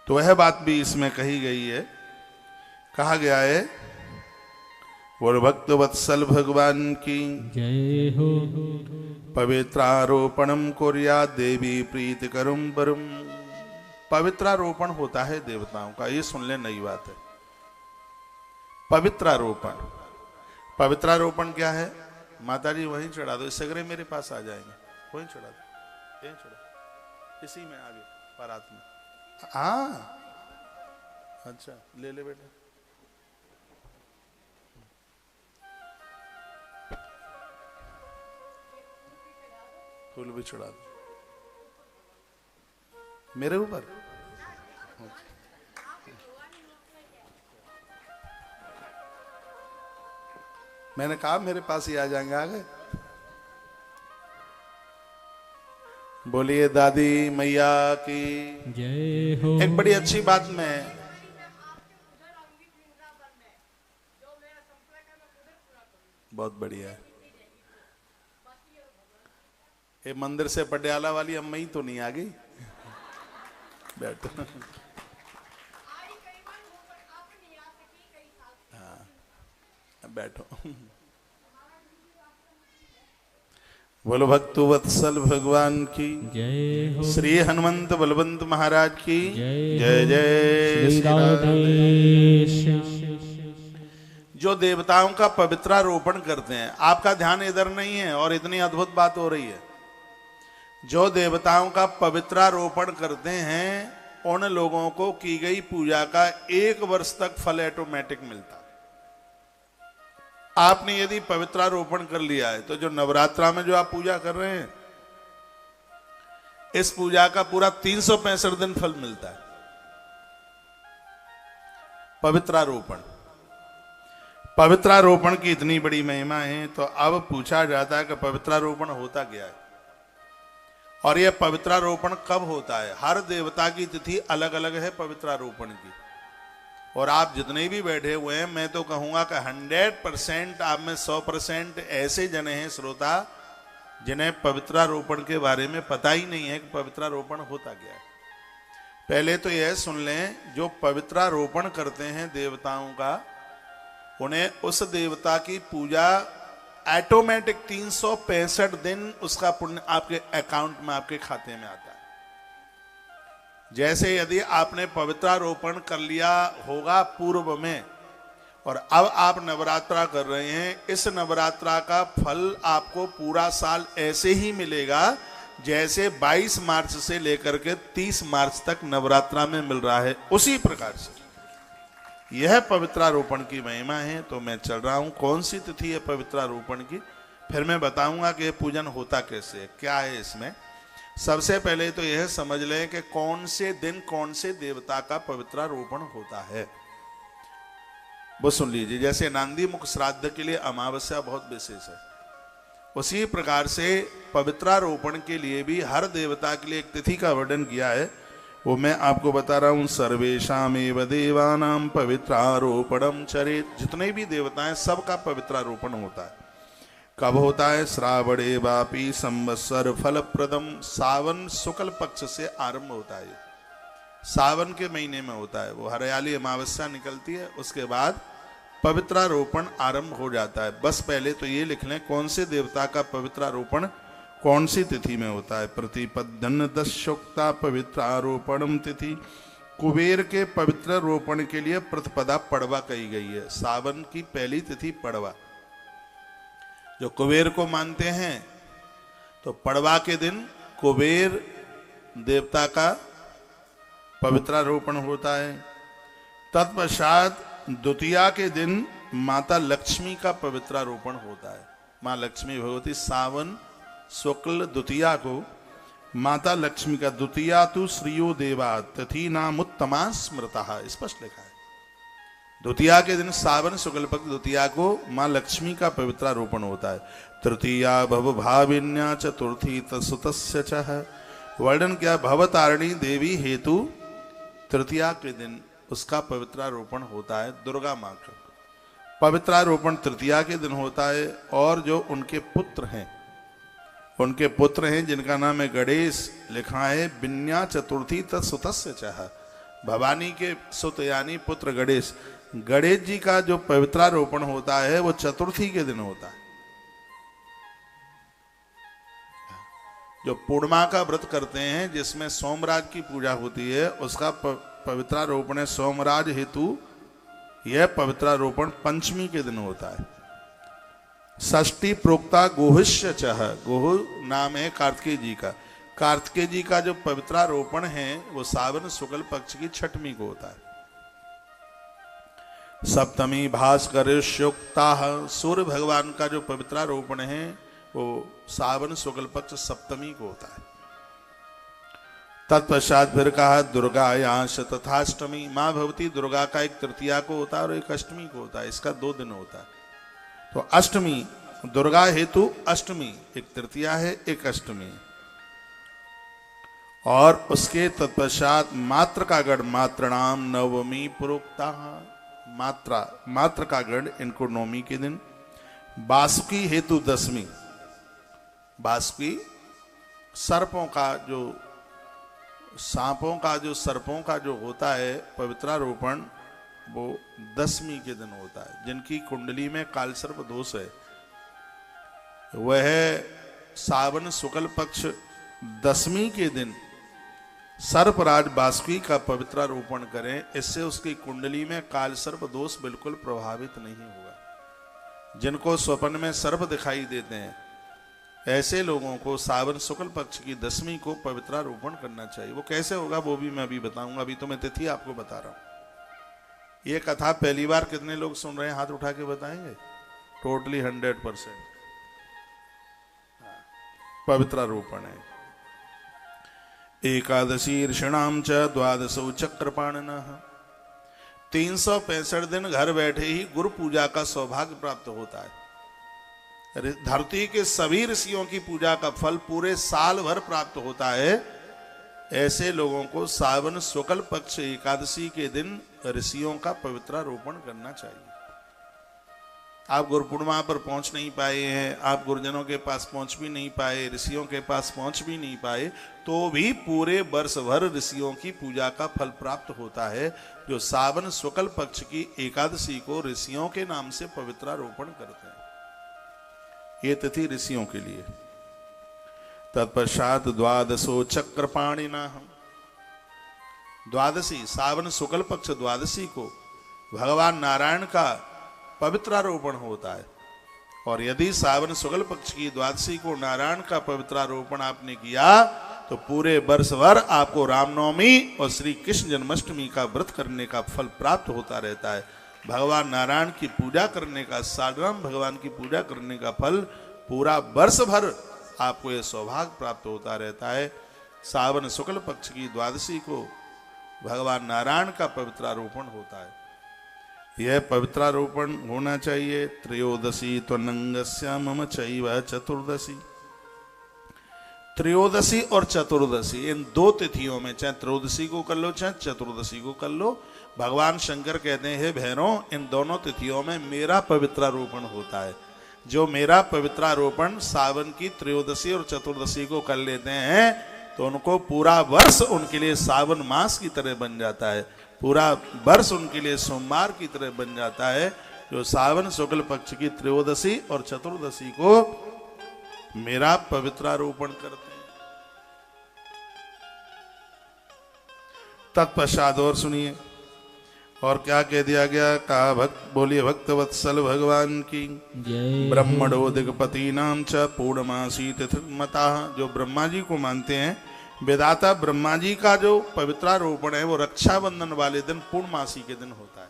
तो वह बात भी इसमें कही गई है, कहा गया है बोल भक्त वत्सल भगवान की जय हो। पवित्रारोपणम कुर्या देवी प्रीति करुम परम। पवित्रारोपण होता है देवताओं का, ये सुन ले, नई बात है। पवित्रारोपण, पवित्रारोपण क्या है? माता जी वहीं चढ़ा दो, सगरे मेरे पास आ जाएंगे, वहीं चढ़ा दो, यहीं चढ़ा, इसी में आगे बारात में। हाँ अच्छा, ले ले बेटा। फूल भी चढ़ा दो मेरे ऊपर। मैंने कहा मेरे पास ही आ जाएंगे, आ गए। बोलिए दादी मैया की जय हो। एक बड़ी अच्छी बात मैं, बहुत बढ़िया है। ये मंदिर से पटियाला वाली अम्मा ही तो नहीं आ गई? बैठो। हाँ बैठो। बोलो भक्तु वत्सल भगवान की जय हो। श्री हनुमंत बलवंत महाराज की जय जय जय श्री राधेश। जो देवताओं का पवित्रारोपण करते हैं, आपका ध्यान इधर नहीं है और इतनी अद्भुत बात हो रही है। जो देवताओं का पवित्रारोपण करते हैं उन लोगों को की गई पूजा का 1 वर्ष तक फल ऑटोमेटिक मिलता है। आपने यदि पवित्रारोपण कर लिया है तो जो नवरात्रा में जो आप पूजा कर रहे हैं, इस पूजा का पूरा 365 दिन फल मिलता है। पवित्रारोपण, पवित्रारोपण की इतनी बड़ी महिमा है। तो अब पूछा जाता है कि पवित्रारोपण होता क्या है और यह पवित्रारोपण कब होता है? हर देवता की तिथि अलग अलग है पवित्रारोपण की। और आप जितने भी बैठे हुए हैं, मैं तो कहूंगा कि 100% आप में 100% ऐसे जने हैं श्रोता जिन्हें पवित्रारोपण के बारे में पता ही नहीं है कि पवित्रारोपण होता क्या है। पहले तो यह सुन लें, जो पवित्रारोपण करते हैं देवताओं का, उन्हें उस देवता की पूजा ऑटोमेटिक 365 दिन उसका पुण्य आपके अकाउंट में, आपके खाते में आता है। जैसे यदि आपने पवित्रारोपण कर लिया होगा पूर्व में और अब आप नवरात्रा कर रहे हैं, इस नवरात्रा का फल आपको पूरा साल ऐसे ही मिलेगा जैसे 22 मार्च से लेकर के 30 मार्च तक नवरात्रा में मिल रहा है, उसी प्रकार से यह पवित्रारोपण की महिमा है। तो मैं चल रहा हूं, कौन सी तिथि है पवित्रारोपण की, फिर मैं बताऊंगा कि पूजन होता कैसे है, क्या है इसमें। सबसे पहले तो यह समझ लें कि कौन से दिन कौन से देवता का पवित्रारोपण होता है, वो सुन लीजिए। जैसे नांदी मुख श्राद्ध के लिए अमावस्या बहुत विशेष है, उसी प्रकार से पवित्रारोपण के लिए भी हर देवता के लिए एक तिथि का वर्णन किया है, वो मैं आपको बता रहा हूं। सर्वेशामेव देवानां पवित्रारोपणम चरेत्। जितने भी देवता हैं सबका पवित्रारोपण होता है। कब होता है? श्रावणे वापी संवत्सर फलप्रदम। सावन शुक्ल पक्ष से आरंभ होता है, सावन के महीने में होता है। वो हरियाली अमावस्या निकलती है, उसके बाद पवित्रारोपण आरंभ हो जाता है। बस पहले तो ये लिख लें कौन से देवता का पवित्रारोपण कौन सी तिथि में होता है। प्रतिपदन दशोक्ता पवित्रारोपणम तिथि। कुबेर के पवित्र रोपण के लिए प्रतिपदा पड़वा कही गई है। सावन की पहली तिथि पड़वा। जो कुबेर को मानते हैं तो पड़वा के दिन कुबेर देवता का पवित्रारोपण होता है। तत्पश्चात द्वितीया के दिन माता लक्ष्मी का पवित्रारोपण होता है। माँ लक्ष्मी भगवती सावन शुक्ल द्वितीया को माता लक्ष्मी का, द्वितीया तु श्रियो देवा तिथि नाम उत्तमा स्मृता, स्पष्ट लिखा है। द्वितीया के दिन सावन शुक्ल पक्ष द्वितीया को माँ लक्ष्मी का पवित्रारोपण होता है। तृतीया भव भाविन्या चतुर्थी तत्सुतस्य च। वर्णन किया भवतारिणी देवी हेतु तृतीया के दिन उसका पवित्रारोपण होता है। दुर्गा माँ का पवित्रारोपण तृतीया के दिन होता है। और जो उनके पुत्र हैं जिनका नाम है गणेश, लिखा है बिन्या चतुर्थी तत्सुतस्य चाह, भवानी के सुत यानी पुत्र गणेश जी का जो पवित्रारोपण होता है वो चतुर्थी के दिन होता है। जो पूर्णिमा का व्रत करते हैं जिसमें सोमराज की पूजा होती है उसका पवित्रारोपण है सोमराज हेतु। यह पवित्रारोपण पंचमी के दिन होता है। षष्ठी प्रोक्ता गोहिष्य चह, गोह नाम है कार्तिकेय जी का। कार्तिकेय जी का जो पवित्रारोपण है वो सावन शुक्ल पक्ष की छठवीं को होता है। सप्तमी भास्कर शुक्ता, सूर्य भगवान का जो पवित्रारोपण है वो सावन शुक्ल पक्ष सप्तमी को होता है। तत्पश्चात फिर कहा दुर्गायांश तथाष्टमी, माँ भगवती दुर्गा का एक तृतीया को होता है और एक अष्टमी को होता है। इसका 2 दिन होता है। तो अष्टमी दुर्गा हेतु अष्टमी, एक तृतीया है एक अष्टमी। और उसके तत्पश्चात मात्र का गण मात्रणाम नवमी प्रोक्ता, मात्र का गण इनको नवमी के दिन। बासुकी हेतु दसवीं, बासुकी सर्पों का जो सांपों का जो सर्पों का जो होता है पवित्रारोपण वो दसवीं के दिन होता है। जिनकी कुंडली में कालसर्प दोष है वह सावन शुक्ल पक्ष दसवीं के दिन सर्पराज बासुकी का पवित्रारोपण करें। इससे उसकी कुंडली में कालसर्प दोष बिल्कुल प्रभावित नहीं होगा। जिनको स्वप्न में सर्प दिखाई देते हैं ऐसे लोगों को सावन शुक्ल पक्ष की दसवीं को पवित्रारोपण करना चाहिए। वो कैसे होगा वो भी मैं अभी बताऊंगा। अभी तो मैं तिथि आपको बता रहा हूं। ये कथा पहली बार कितने लोग सुन रहे हैं हाथ उठा के बताएंगे? टोटली 100% पवित्रारोपण है। एकादशी ऋषिणाम च द्वादशो चक्रपाणिनः, 365 दिन घर बैठे ही गुरु पूजा का सौभाग्य प्राप्त होता है। धरती के सभी ऋषियों की पूजा का फल पूरे साल भर प्राप्त होता है। ऐसे लोगों को सावन शुक्ल पक्ष एकादशी के दिन ऋषियों का पवित्रारोपण करना चाहिए। आप गुरु पूर्णिमा पर पहुंच नहीं पाए हैं, आप गुरुजनों के पास पहुंच भी नहीं पाए, ऋषियों के पास पहुंच भी नहीं पाए, तो भी पूरे वर्ष भर ऋषियों की पूजा का फल प्राप्त होता है। जो सावन शुक्ल पक्ष की एकादशी को ऋषियों के नाम से पवित्रारोपण करते हैं। ये तिथि ऋषियों के लिए। तत्पश्चात द्वादशो चक्रपाणिनः, द्वादशी सावन शुक्ल पक्ष द्वादशी को भगवान नारायण का पवित्रारोपण होता है। और यदि सावन शुक्ल पक्ष की द्वादशी को नारायण का पवित्रारोपण आपने किया तो पूरे वर्ष भर आपको रामनवमी और श्री कृष्ण जन्माष्टमी का व्रत करने का फल प्राप्त होता रहता है। भगवान नारायण की पूजा करने का, सालराम भगवान की पूजा करने का फल पूरा वर्ष भर आपको यह सौभाग्य प्राप्त होता रहता है। सावन शुक्ल पक्ष की द्वादशी को भगवान नारायण का पवित्रारोपण होता है। यह पवित्रारोपण होना चाहिए। त्रयोदशी त्वनंगस्य मम चैव चतुर्दशी, त्रयोदशी और चतुर्दशी इन 2 तिथियों में, चाहे त्रयोदशी को कर लो चाहे चतुर्दशी को कर लो, भगवान शंकर कहते हैं भैरव इन दोनों तिथियों में मेरा पवित्रारोपण होता है। जो मेरा पवित्रारोपण सावन की त्रयोदशी और चतुर्दशी को कर लेते हैं तो उनको पूरा वर्ष उनके लिए सावन मास की तरह बन जाता है। पूरा वर्ष उनके लिए सोमवार की तरह बन जाता है। जो सावन शुक्ल पक्ष की त्रयोदशी और चतुर्दशी को मेरा पवित्रारोपण करते हैं। तत्पश्चात और सुनिए और क्या कह दिया गया। कहा भक्त बोलिए भक्त वत्सल भगवान की ब्रह्मणो दिगपति नाम च पूर्णमासी तिथिमता। जो ब्रह्मा जी को मानते हैं, वेदाता ब्रह्मा जी का जो पवित्रारोपण है वो रक्षाबंधन वाले दिन पूर्णमासी के दिन होता है।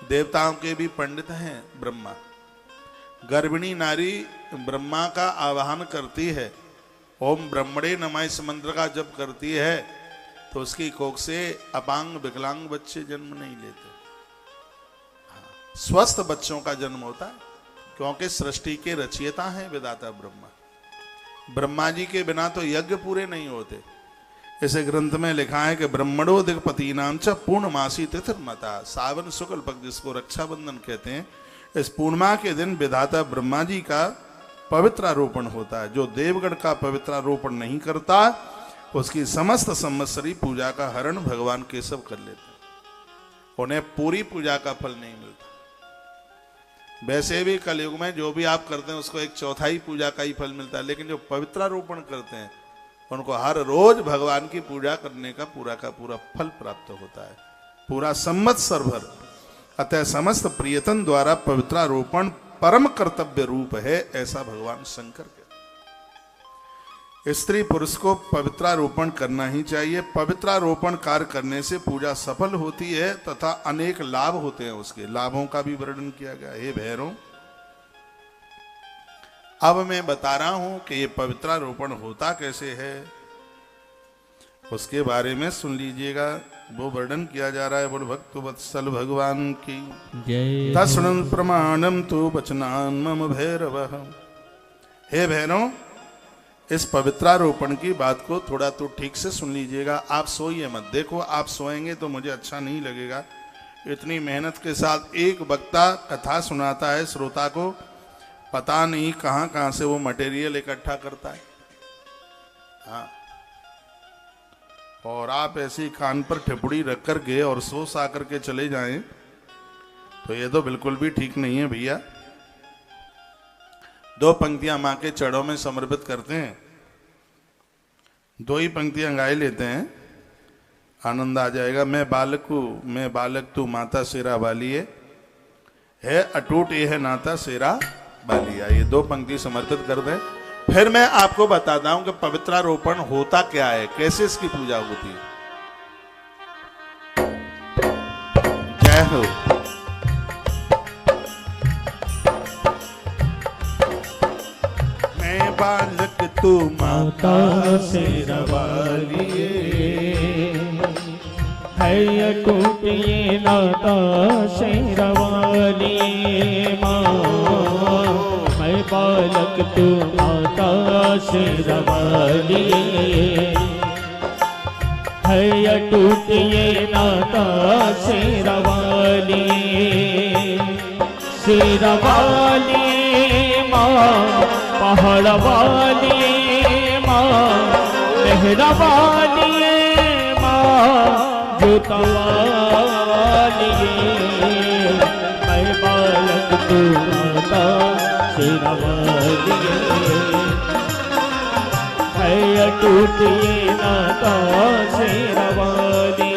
देवताओं के भी पंडित हैं ब्रह्मा। गर्भिणी नारी ब्रह्मा का आवाहन करती है, ओम ब्रह्मणे नमः इस मंत्र का जप करती है तो उसकी कोख से अपांग विकलांग बच्चे जन्म नहीं लेते। स्वस्थ बच्चों का जन्म होता है क्योंकि सृष्टि के रचयिता हैं विधाता ब्रह्मा। ब्रह्मा जी के बिना तो यज्ञ पूरे नहीं होते। इसे ग्रंथ में लिखा है कि ब्रह्मणोदिपति नाम च पूर्णमासी तिथिर्मता, सावन शुक्ल पक्ष जिसको रक्षाबंधन कहते हैं, इस पूर्णिमा के दिन विधाता ब्रह्मा जी का पवित्रारोपण होता है। जो देवगण का पवित्रारोपण नहीं करता उसकी समस्त संवत्सरी पूजा का हरण भगवान केशव कर लेते हैं, उन्हें पूरी पूजा का फल नहीं मिलता। वैसे भी कलयुग में जो भी आप करते हैं उसको 1/4 पूजा का ही फल मिलता है, लेकिन जो पवित्रारोपण करते हैं उनको हर रोज भगवान की पूजा करने का पूरा फल प्राप्त होता है, पूरा संवत्सर भर। अतः समस्त प्रियतन द्वारा पवित्रारोपण परम कर्तव्य रूप है, ऐसा भगवान शंकर कहते। स्त्री पुरुष को पवित्रारोपण करना ही चाहिए। पवित्रारोपण कार्य करने से पूजा सफल होती है तथा अनेक लाभ होते हैं, उसके लाभों का भी वर्णन किया गया। हे भैरव, अब मैं बता रहा हूं कि ये पवित्रारोपण होता कैसे है, उसके बारे में सुन लीजिएगा। वो वर्णन किया जा रहा है। बोल भक्त वत्सल भगवान की जय। तस्ण प्रमाणम तो वचनान मम भैरव। हे भैरव, इस पवित्रारोपण की बात को थोड़ा तो ठीक से सुन लीजिएगा। आप सोइए मत। देखो, आप सोएंगे तो मुझे अच्छा नहीं लगेगा। इतनी मेहनत के साथ एक वक्ता कथा सुनाता है, श्रोता को पता नहीं कहां कहां से वो मटेरियल इकट्ठा करता है। हाँ, और आप ऐसी कान पर ठिपुड़ी रख कर गए और सो सा करके चले जाएं तो ये तो बिल्कुल भी ठीक नहीं है भैया। 2 पंक्तियां मां के चरणों में समर्पित करते हैं, 2 ही पंक्तियां गाए लेते हैं, आनंद आ जाएगा। मैं बालक तू माता शेरा वाली है अटूट ये है नाता शेरा वाली। ये 2 पंक्ति समर्पित कर दें, फिर मैं आपको बताता हूं कि पवित्रारोपण होता क्या है, कैसे इसकी पूजा होती है। जय हो। मैं बालक तू माता शेरा वाली है अटूट ये नाता शेरा वाली माँ। मैं बालक तू माता शेरा वाली है अटूट ये नाता शेरा वाली। शेरा वाली माँ, पहाड़ वाली माँ, मेहरा वाली माँ, जोता वाली। मैं बालक तू माता शेरा वाली है अटूट ये नाता शेरा वाली।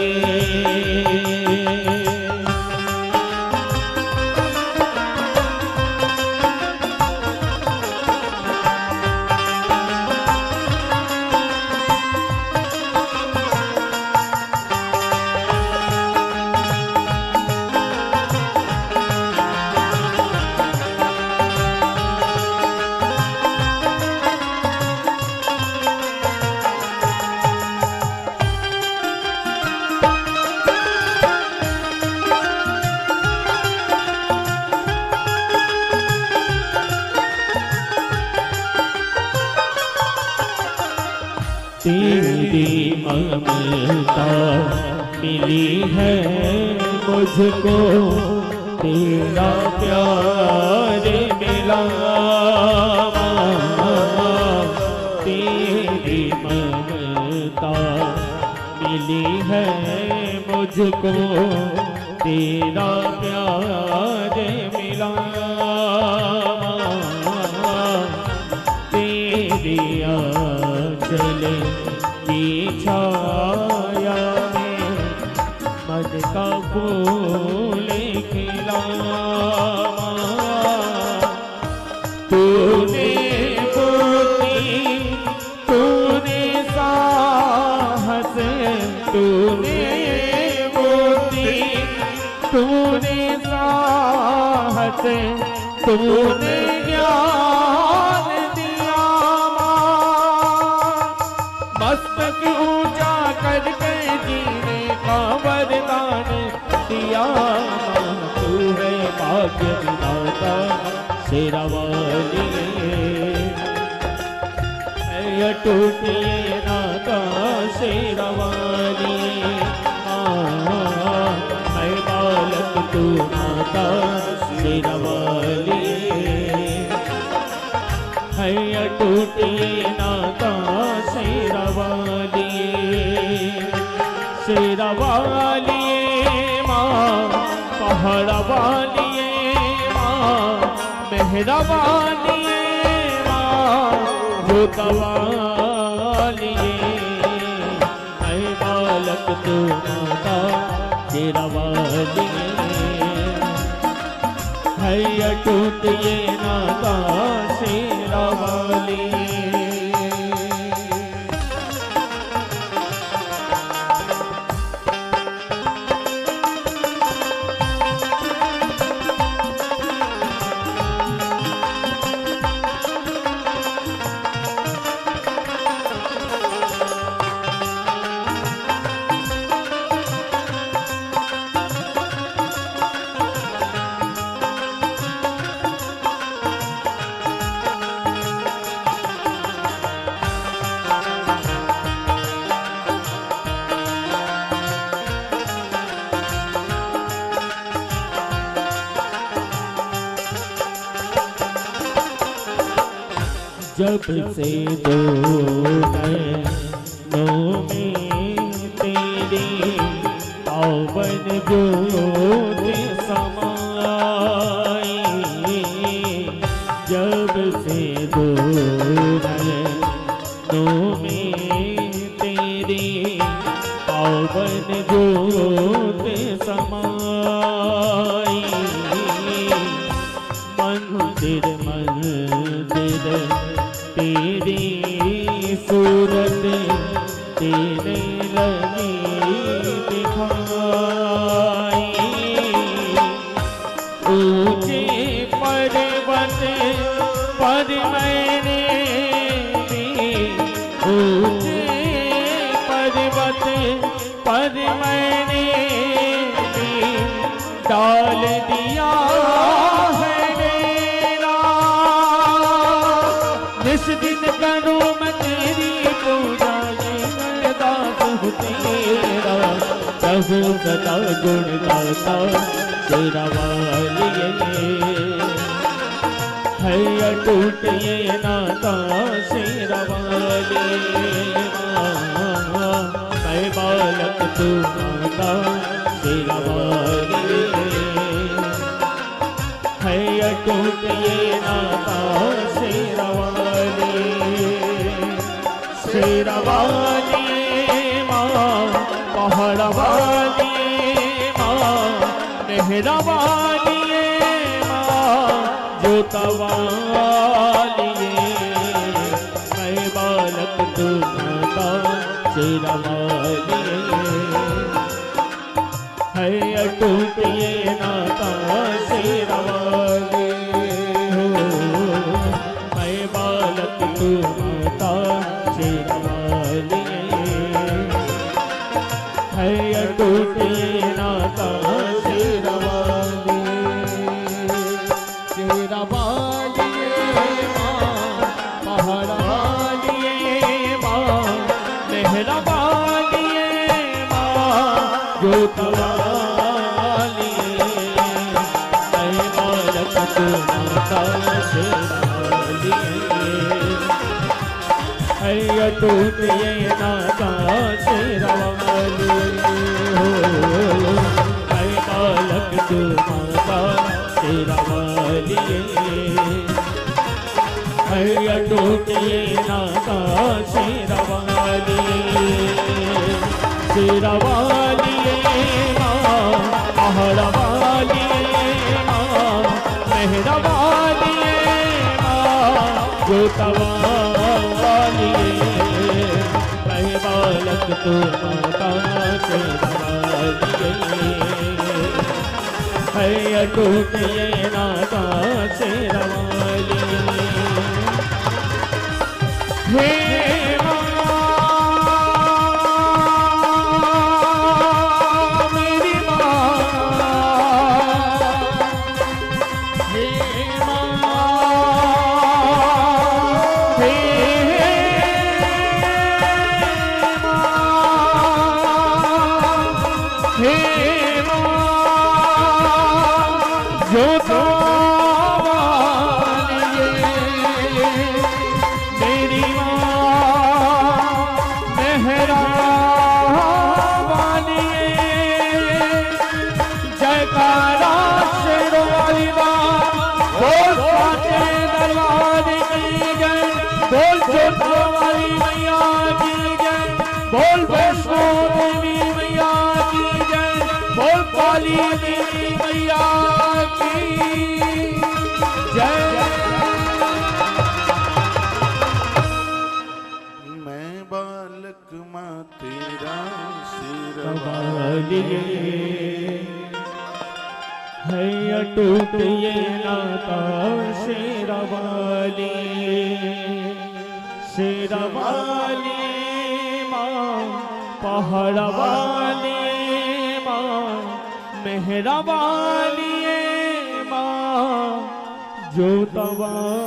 तेरी ममता मिली है मुझको, तेरा प्यार मिला। तेरी ममता मिली है मुझको, तेरा प्यार मिला। तेरी आंचल की छाया में मन का फूल खिला। तूने मोती, तूने साहस, तूने मोती, तूने साहस, तूने ज्ञान दिया। मस्तक ऊंचा करके जीने का वरदान दिया। तू है भाग्य विधाता शेरा वाली, अटूट ये नाता शेरवाली माँ, मैं बालक तू माता शेरवाली, है अटूट ये नाता शेरवाली, शेरवाली माँ, पहाड़वाली माँ, मेहरवाली माँ, जोतवाली, है बालक तू माता शेरवाली, है अटूट ये नाता शेरवाली। जब से दो नैनों में तेरी पावन ज्योत समाई, जब से दो नैनों में तेरी पावन ज्योत समाई, मंदिर मंदिर तेरी सूरत तेरे लगी दिखाई, ऊंचे पर्वत पर मैंने भी, ऊंचे पर्वत पर मैंने भी डाल दिया है मेरा, जिस दिन करूं मैं तेरी पूजा, ये दास हूँ तेरा, प्रभु सदा गुण गाता शेरवाली, है अटूट ये नाता शेरवाली माँ, मैं बालक तू माता शेरवाली, है अटूट ये नाता शेरवाली, शेरवाली माँ, पहाड़वाली माँ, मेहरवाली माँ, जोतवाली, मैं बालक तू माता शेरवाली, है अटूट ये नाता शेरवाली, मैं बालक तू माता शेरवाली, है अटूट ये नाता शेरवाली, शेरवाली माँ, पहाड़वाली माँ, मेहरवाली माँ, जोतवाली, मैं बालक तू माता शेरवाली, है अटूट ये नाता शेरवाली, मैं बालक तू माता शेरवाली, है अटूट ये नाता शेरवाली, शेरवाली माँ, पहाड़वाली माँ, मेहरवाली माँ, जोतवाली, मैं बालक तू माता शेरवाली, है अटूट ये नाता शेरवाली, हे मेरी माँ, हे माँ, हे माँ जो मेरी माँ मेहरा वाली जयकारा शेरों वाली माँ बोल साचे दरबार की जय बोल जोधा वाली मैया की जय बोल वैष्णो देवी मैया की जय बोल काली देवी मैया की जय। मैं बालक माँ तेरा सिर वालिए है अटूट ये नाता शेरवाली शेरवाली माँ पहाड़वाली माँ मेहरवाली माँ जोतवाली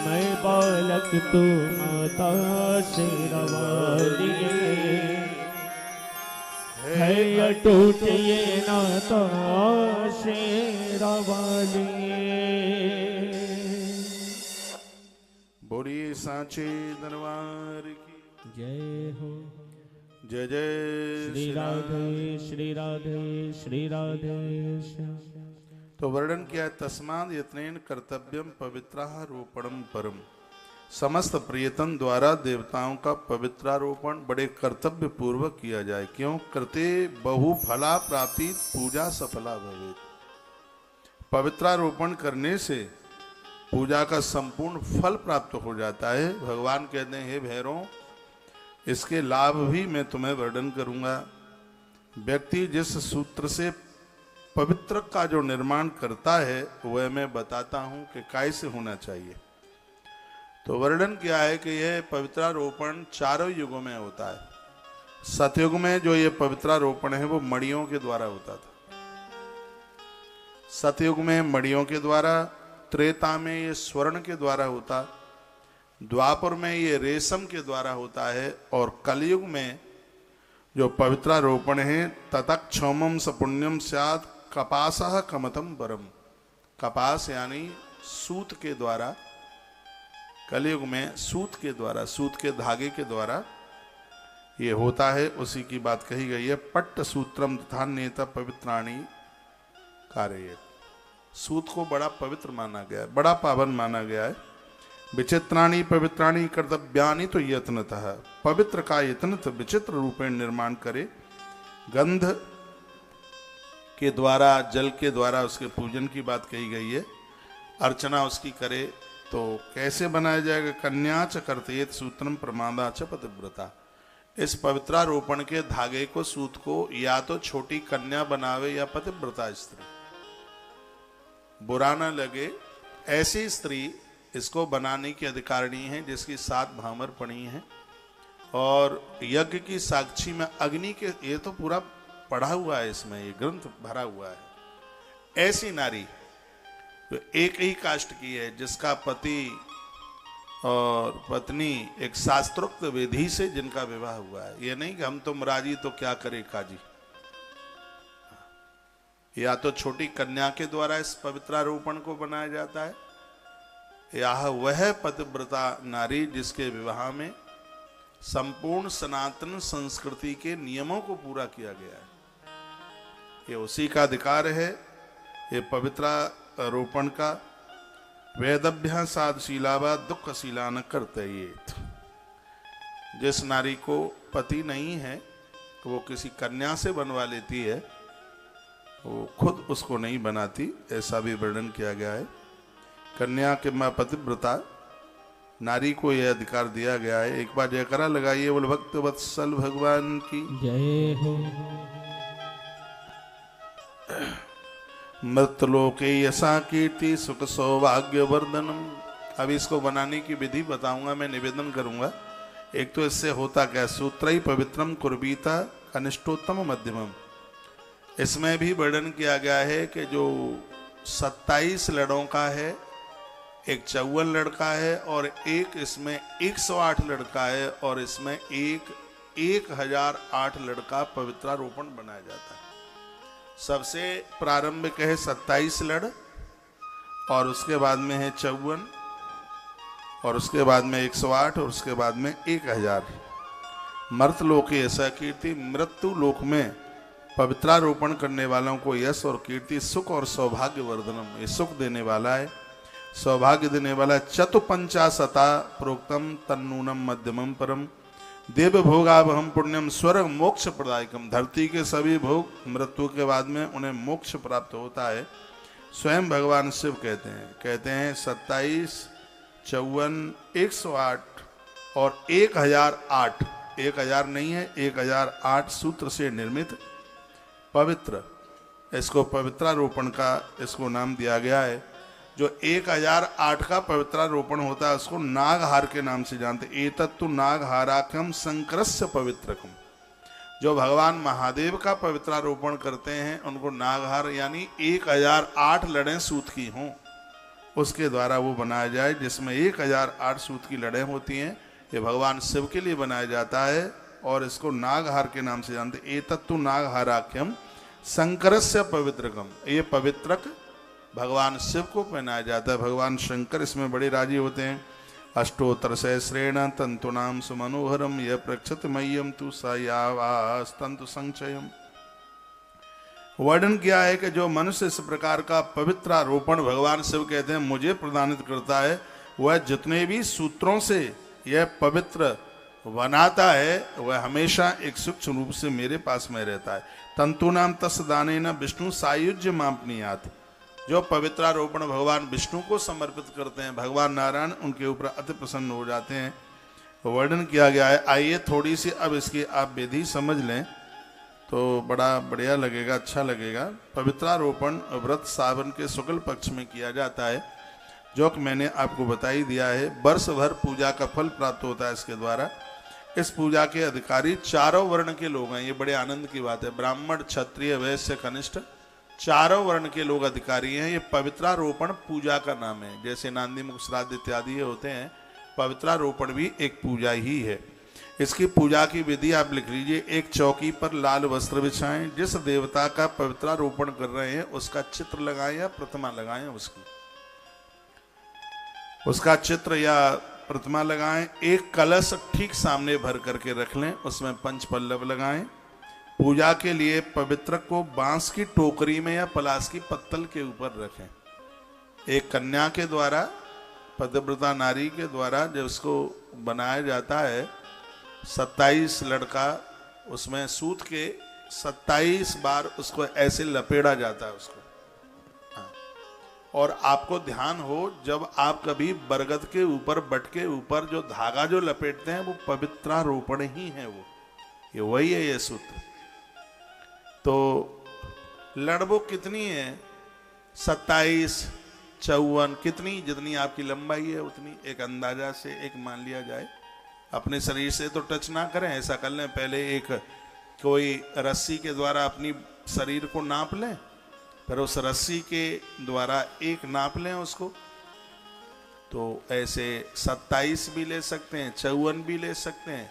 मैं बालक तू माता शेरवाली है अटूट ये नाता शेरवाली। बोलिए साचे दरबार की जय हो। जय जय श्री राधे श्री राधे श्री राधे श्याम। तो वर्णन किया है, तस्माद यत्नेन कर्तव्यम पवित्रारोपणम परम। समस्त प्रयत्न द्वारा देवताओं का पवित्रारोपण बड़े कर्तव्य पूर्वक किया जाए। क्यों? कृते बहु फला प्राप्ति पूजा सफला भवेत्। पवित्रारोपण करने से पूजा का संपूर्ण फल प्राप्त हो जाता है। भगवान कहते हैं, हे भैरव, इसके लाभ भी मैं तुम्हें वर्णन करूंगा। व्यक्ति जिस सूत्र से पवित्र का जो निर्माण करता है वह मैं बताता हूं कि कैसे होना चाहिए। तो वर्णन किया है कि यह पवित्रारोपण चारों युगों में होता है। सतयुग में जो ये पवित्रारोपण है वो मणियों के द्वारा होता था। सतयुग में मणियों के द्वारा, त्रेता में ये स्वर्ण के द्वारा होता, द्वापर में ये रेशम के द्वारा होता है, और कलयुग में जो पवित्रारोपण है ततक्षोमम सपुण्यम स्यात् कपासः कमतम परम। कपास यानी सूत के द्वारा, कलयुग में सूत के द्वारा, सूत के धागे के द्वारा ये होता है। उसी की बात कही गई है, पट्ट सूत्रम तथा नेता पवित्राणी कार्य। सूत को बड़ा पवित्र माना गया है, बड़ा पावन माना गया है। विचित्राणी पवित्राणी कर्तव्यानि तो यत्नतः, पवित्र का यत्न विचित्र रूपेण निर्माण करे। गंध के द्वारा, जल के द्वारा उसके पूजन की बात कही गई है। अर्चना उसकी करे तो कैसे बनाया जाएगा? कन्या च कर्तयेत सूत्रम प्रमादा च पतिव्रता। इस पवित्रारोपण के धागे को, सूत को या तो छोटी कन्या बनावे या पतिव्रता स्त्री, बुरा न लगे ऐसी स्त्री इसको बनाने की अधिकारिणी है जिसकी 7 भामर पड़ी हैं, और यज्ञ की साक्षी में अग्नि के, ये तो पूरा पढ़ा हुआ है इसमें, ये ग्रंथ भरा हुआ है। ऐसी नारी तो एक ही कास्ट की है जिसका पति और पत्नी एक शास्त्रोक्त विधि से जिनका विवाह हुआ है। ये नहीं कि हम तुम राजी तो क्या करे काजी। या तो छोटी कन्या के द्वारा इस पवित्रारोपण को बनाया जाता है, या वह पतिव्रता नारी जिसके विवाह में संपूर्ण सनातन संस्कृति के नियमों को पूरा किया गया है। ये उसी का अधिकार है, ये पवित्रारोपण का। वेदभ्य साधशीलावा दुखशीला न कर्तयेत। जिस नारी को पति नहीं है तो वो किसी कन्या से बनवा लेती है, वो खुद उसको नहीं बनाती, ऐसा भी वर्णन किया गया है। कन्या के मां पतिव्रता नारी को यह अधिकार दिया गया है। एक बार जयकारा लगाइए, बोल भक्त वत्सल भगवान की जय हो। मृतलोके यशा कीर्ति सुख सौभाग्य वर्धनम। अब इसको बनाने की विधि बताऊंगा, मैं निवेदन करूंगा। एक तो इससे होता क्या, सूत्रई पवित्रम कुर्बीता अनिष्टोत्तम मध्यमम। इसमें भी वर्णन किया गया है कि जो 27 लड़ों का है, एक 54 लड़का है, और एक इसमें 108 लड़का है, और इसमें एक 1008 लड़का पवित्रारोपण बनाया जाता है। सबसे प्रारंभिक है 27 लड़, और उसके बाद में है 54, और उसके बाद में 108, और उसके बाद में 1000। मर्तलोक ऐसा कीर्ति, मृत्यु लोक में पवित्रारोपण करने वालों को यश और कीर्ति, सुख और सौभाग्य वर्धनम, ये सुख देने वाला है, सौभाग्य देने वाला है। चतुपंचाशता प्रोक्तम तन्नूनम मध्यमम परम देव भोगावहम पुण्यम स्वर्ग मोक्ष प्रदायकम। धरती के सभी भोग मृत्यु के बाद में उन्हें मोक्ष प्राप्त होता है। स्वयं भगवान शिव कहते हैं 27, 54, 108 और 1008, 1000 नहीं है, 1008 सूत्र से निर्मित पवित्र, इसको पवित्रारोपण का इसको नाम दिया गया है। जो 1008 का पवित्रारोपण होता है उसको नागहार के नाम से जानते। एतत्तु नागहाराख्यम संकरस्य पवित्रकम। जो भगवान महादेव का पवित्रारोपण करते हैं उनको नागहार यानी 1008 लड़ें सूत की हों उसके द्वारा वो बनाया जाए, जिसमें 1008 सूत की लड़ें होती हैं। ये भगवान शिव के लिए बनाया जाता है और इसको नागहार के नाम से जानते। एतत्तु नागहाराख्यम संकरस्य पवित्रकम। ये पवित्रक भगवान शिव को पहनाया जाता है। भगवान शंकर इसमें बड़े राजी होते हैं। अष्टोत्तर सहस्रेण तंतुनाम सुमनोहरम यह प्रक्षत मह्यम तु सयावास्तंतु संचयम। वर्णन किया है कि जो मनुष्य इस प्रकार का पवित्रारोपण भगवान शिव कहते हैं मुझे प्रदानित करता है, वह जितने भी सूत्रों से यह पवित्र बनाता है वह हमेशा एक सूक्ष्म रूप से मेरे पास में रहता है। तंतुनाम तस् दानेन विष्णु सायुज्य मापनीयात। जो पवित्रारोपण भगवान विष्णु को समर्पित करते हैं, भगवान नारायण उनके ऊपर अति प्रसन्न हो जाते हैं, वर्णन किया गया है। आइए थोड़ी सी अब इसकी आप विधि समझ लें तो बड़ा बढ़िया लगेगा, अच्छा लगेगा। पवित्रारोपण व्रत सावन के शुक्ल पक्ष में किया जाता है, जो कि मैंने आपको बता ही दिया है। वर्ष भर पूजा का फल प्राप्त होता है इसके द्वारा। इस पूजा के अधिकारी चारों वर्ण के लोग हैं, ये बड़े आनंद की बात है। ब्राह्मण, क्षत्रिय, वैश्य, कनिष्ठ चारों वर्ण के लोग अधिकारी हैं। ये पवित्रारोपण पूजा का नाम है। जैसे नांदी मुख श्राद्ध इत्यादि ये होते हैं, पवित्रारोपण भी एक पूजा ही है। इसकी पूजा की विधि आप लिख लीजिए। एक चौकी पर लाल वस्त्र बिछाएं, जिस देवता का पवित्रारोपण कर रहे हैं उसका चित्र लगाएं या प्रतिमा लगाएं, उसका चित्र या प्रतिमा लगाएं। एक कलश ठीक सामने भर करके रख लें, उसमें पंच पल्लव लगाएं। पूजा के लिए पवित्र को बांस की टोकरी में या पलाश की पत्तल के ऊपर रखें। एक कन्या के द्वारा, पतिव्रता नारी के द्वारा जब उसको बनाया जाता है, 27 लड़का उसमें सूत के 27 बार उसको ऐसे लपेटा जाता है उसको। और आपको ध्यान हो, जब आप कभी बरगद के ऊपर, बट के ऊपर जो धागा जो लपेटते हैं वो पवित्रारोपण ही है, वो ये वही है ये सूत्र। तो लड़बो कितनी है? 27, 54, कितनी, जितनी आपकी लंबाई है उतनी एक अंदाजा से एक मान लिया जाए। अपने शरीर से तो टच ना करें, ऐसा कर लें पहले एक कोई रस्सी के द्वारा अपनी शरीर को नाप लें, फिर उस रस्सी के द्वारा एक नाप लें उसको। तो ऐसे 27 भी ले सकते हैं, 54 भी ले सकते हैं,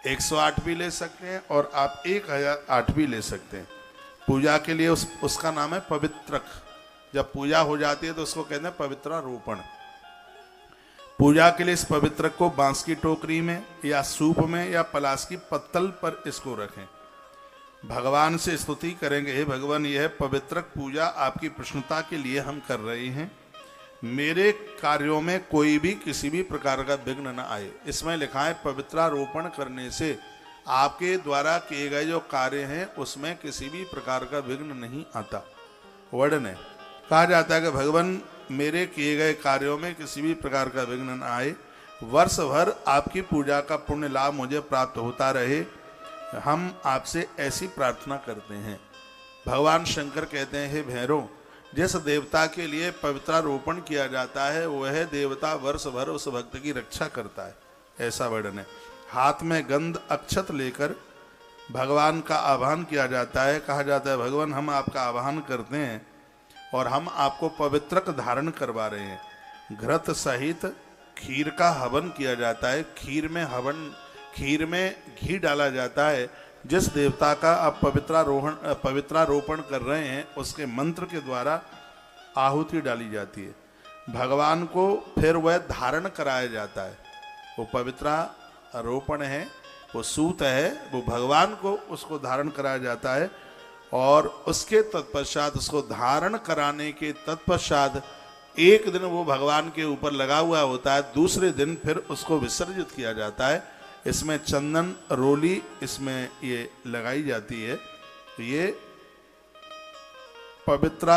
108 भी ले सकते हैं और आप 1008 भी ले सकते हैं। पूजा के लिए उसका नाम है पवित्रक। जब पूजा हो जाती है तो उसको कहते हैं पवित्रारोपण। पूजा के लिए इस पवित्रक को बांस की टोकरी में या सूप में या पलाश की पत्तल पर इसको रखें। भगवान से स्तुति करेंगे, हे भगवान यह पवित्रक पूजा आपकी प्रसन्नता के लिए हम कर रहे हैं, मेरे कार्यों में कोई भी किसी भी प्रकार का विघ्न न आए। इसमें लिखा है पवित्रारोपण करने से आपके द्वारा किए गए जो कार्य हैं उसमें किसी भी प्रकार का विघ्न नहीं आता। वर्णन है, कहा जाता है कि भगवान मेरे किए गए कार्यों में किसी भी प्रकार का विघ्न न आए, वर्ष भर आपकी पूजा का पुण्य लाभ मुझे प्राप्त होता रहे, हम आपसे ऐसी प्रार्थना करते हैं। भगवान शंकर कहते हैं, हे भैरव, जिस देवता के लिए पवित्रारोपण किया जाता है वह देवता वर्ष भर उस भक्त की रक्षा करता है, ऐसा वर्णन है। हाथ में गंध अक्षत लेकर भगवान का आह्वान किया जाता है। कहा जाता है, भगवान हम आपका आह्वान करते हैं और हम आपको पवित्रक धारण करवा रहे हैं। घृत सहित खीर का हवन किया जाता है। खीर में हवन खीर में घी डाला जाता है। जिस देवता का आप पवित्रारोपण कर रहे हैं उसके मंत्र के द्वारा आहुति डाली जाती है। भगवान को फिर वह धारण कराया जाता है। वो पवित्रारोपण है, वो सूत है, वो भगवान को उसको धारण कराया जाता है और उसके तत्पश्चात उसको धारण कराने के तत्पश्चात एक दिन वो भगवान के ऊपर लगा हुआ होता है, दूसरे दिन फिर उसको विसर्जित किया जाता है। इसमें चंदन रोली इसमें ये लगाई जाती है। ये पवित्रारोपण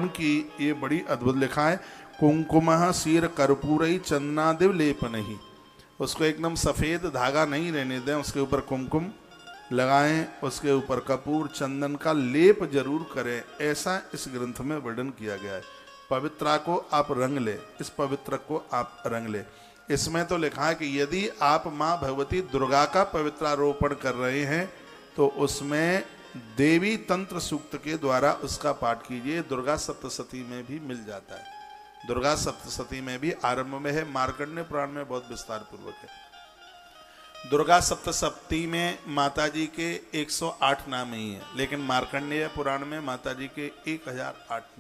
की ये बड़ी अद्भुत लिखा है। कुंकुम शीर कर्पूरई चंदनादिव लेपन ही, उसको एकदम सफ़ेद धागा नहीं रहने दें, उसके ऊपर कुमकुम लगाएं, उसके ऊपर कपूर चंदन का लेप जरूर करें, ऐसा इस ग्रंथ में वर्णन किया गया है। पवित्रा को आप रंग ले, इस पवित्र को आप रंग ले। इसमें तो लिखा है कि यदि आप माँ भगवती दुर्गा का पवित्रारोपण कर रहे हैं तो उसमें देवी तंत्र सूक्त के द्वारा उसका पाठ कीजिए। दुर्गा सप्तशती में भी मिल जाता है, दुर्गा सप्तशती में भी आरंभ में है, मार्कंडेय पुराण में बहुत विस्तार पूर्वक है। दुर्गा सप्तशती में माता जी के 108 नाम ही है, लेकिन मार्कंडेय पुराण में माता जी के 1008 नाम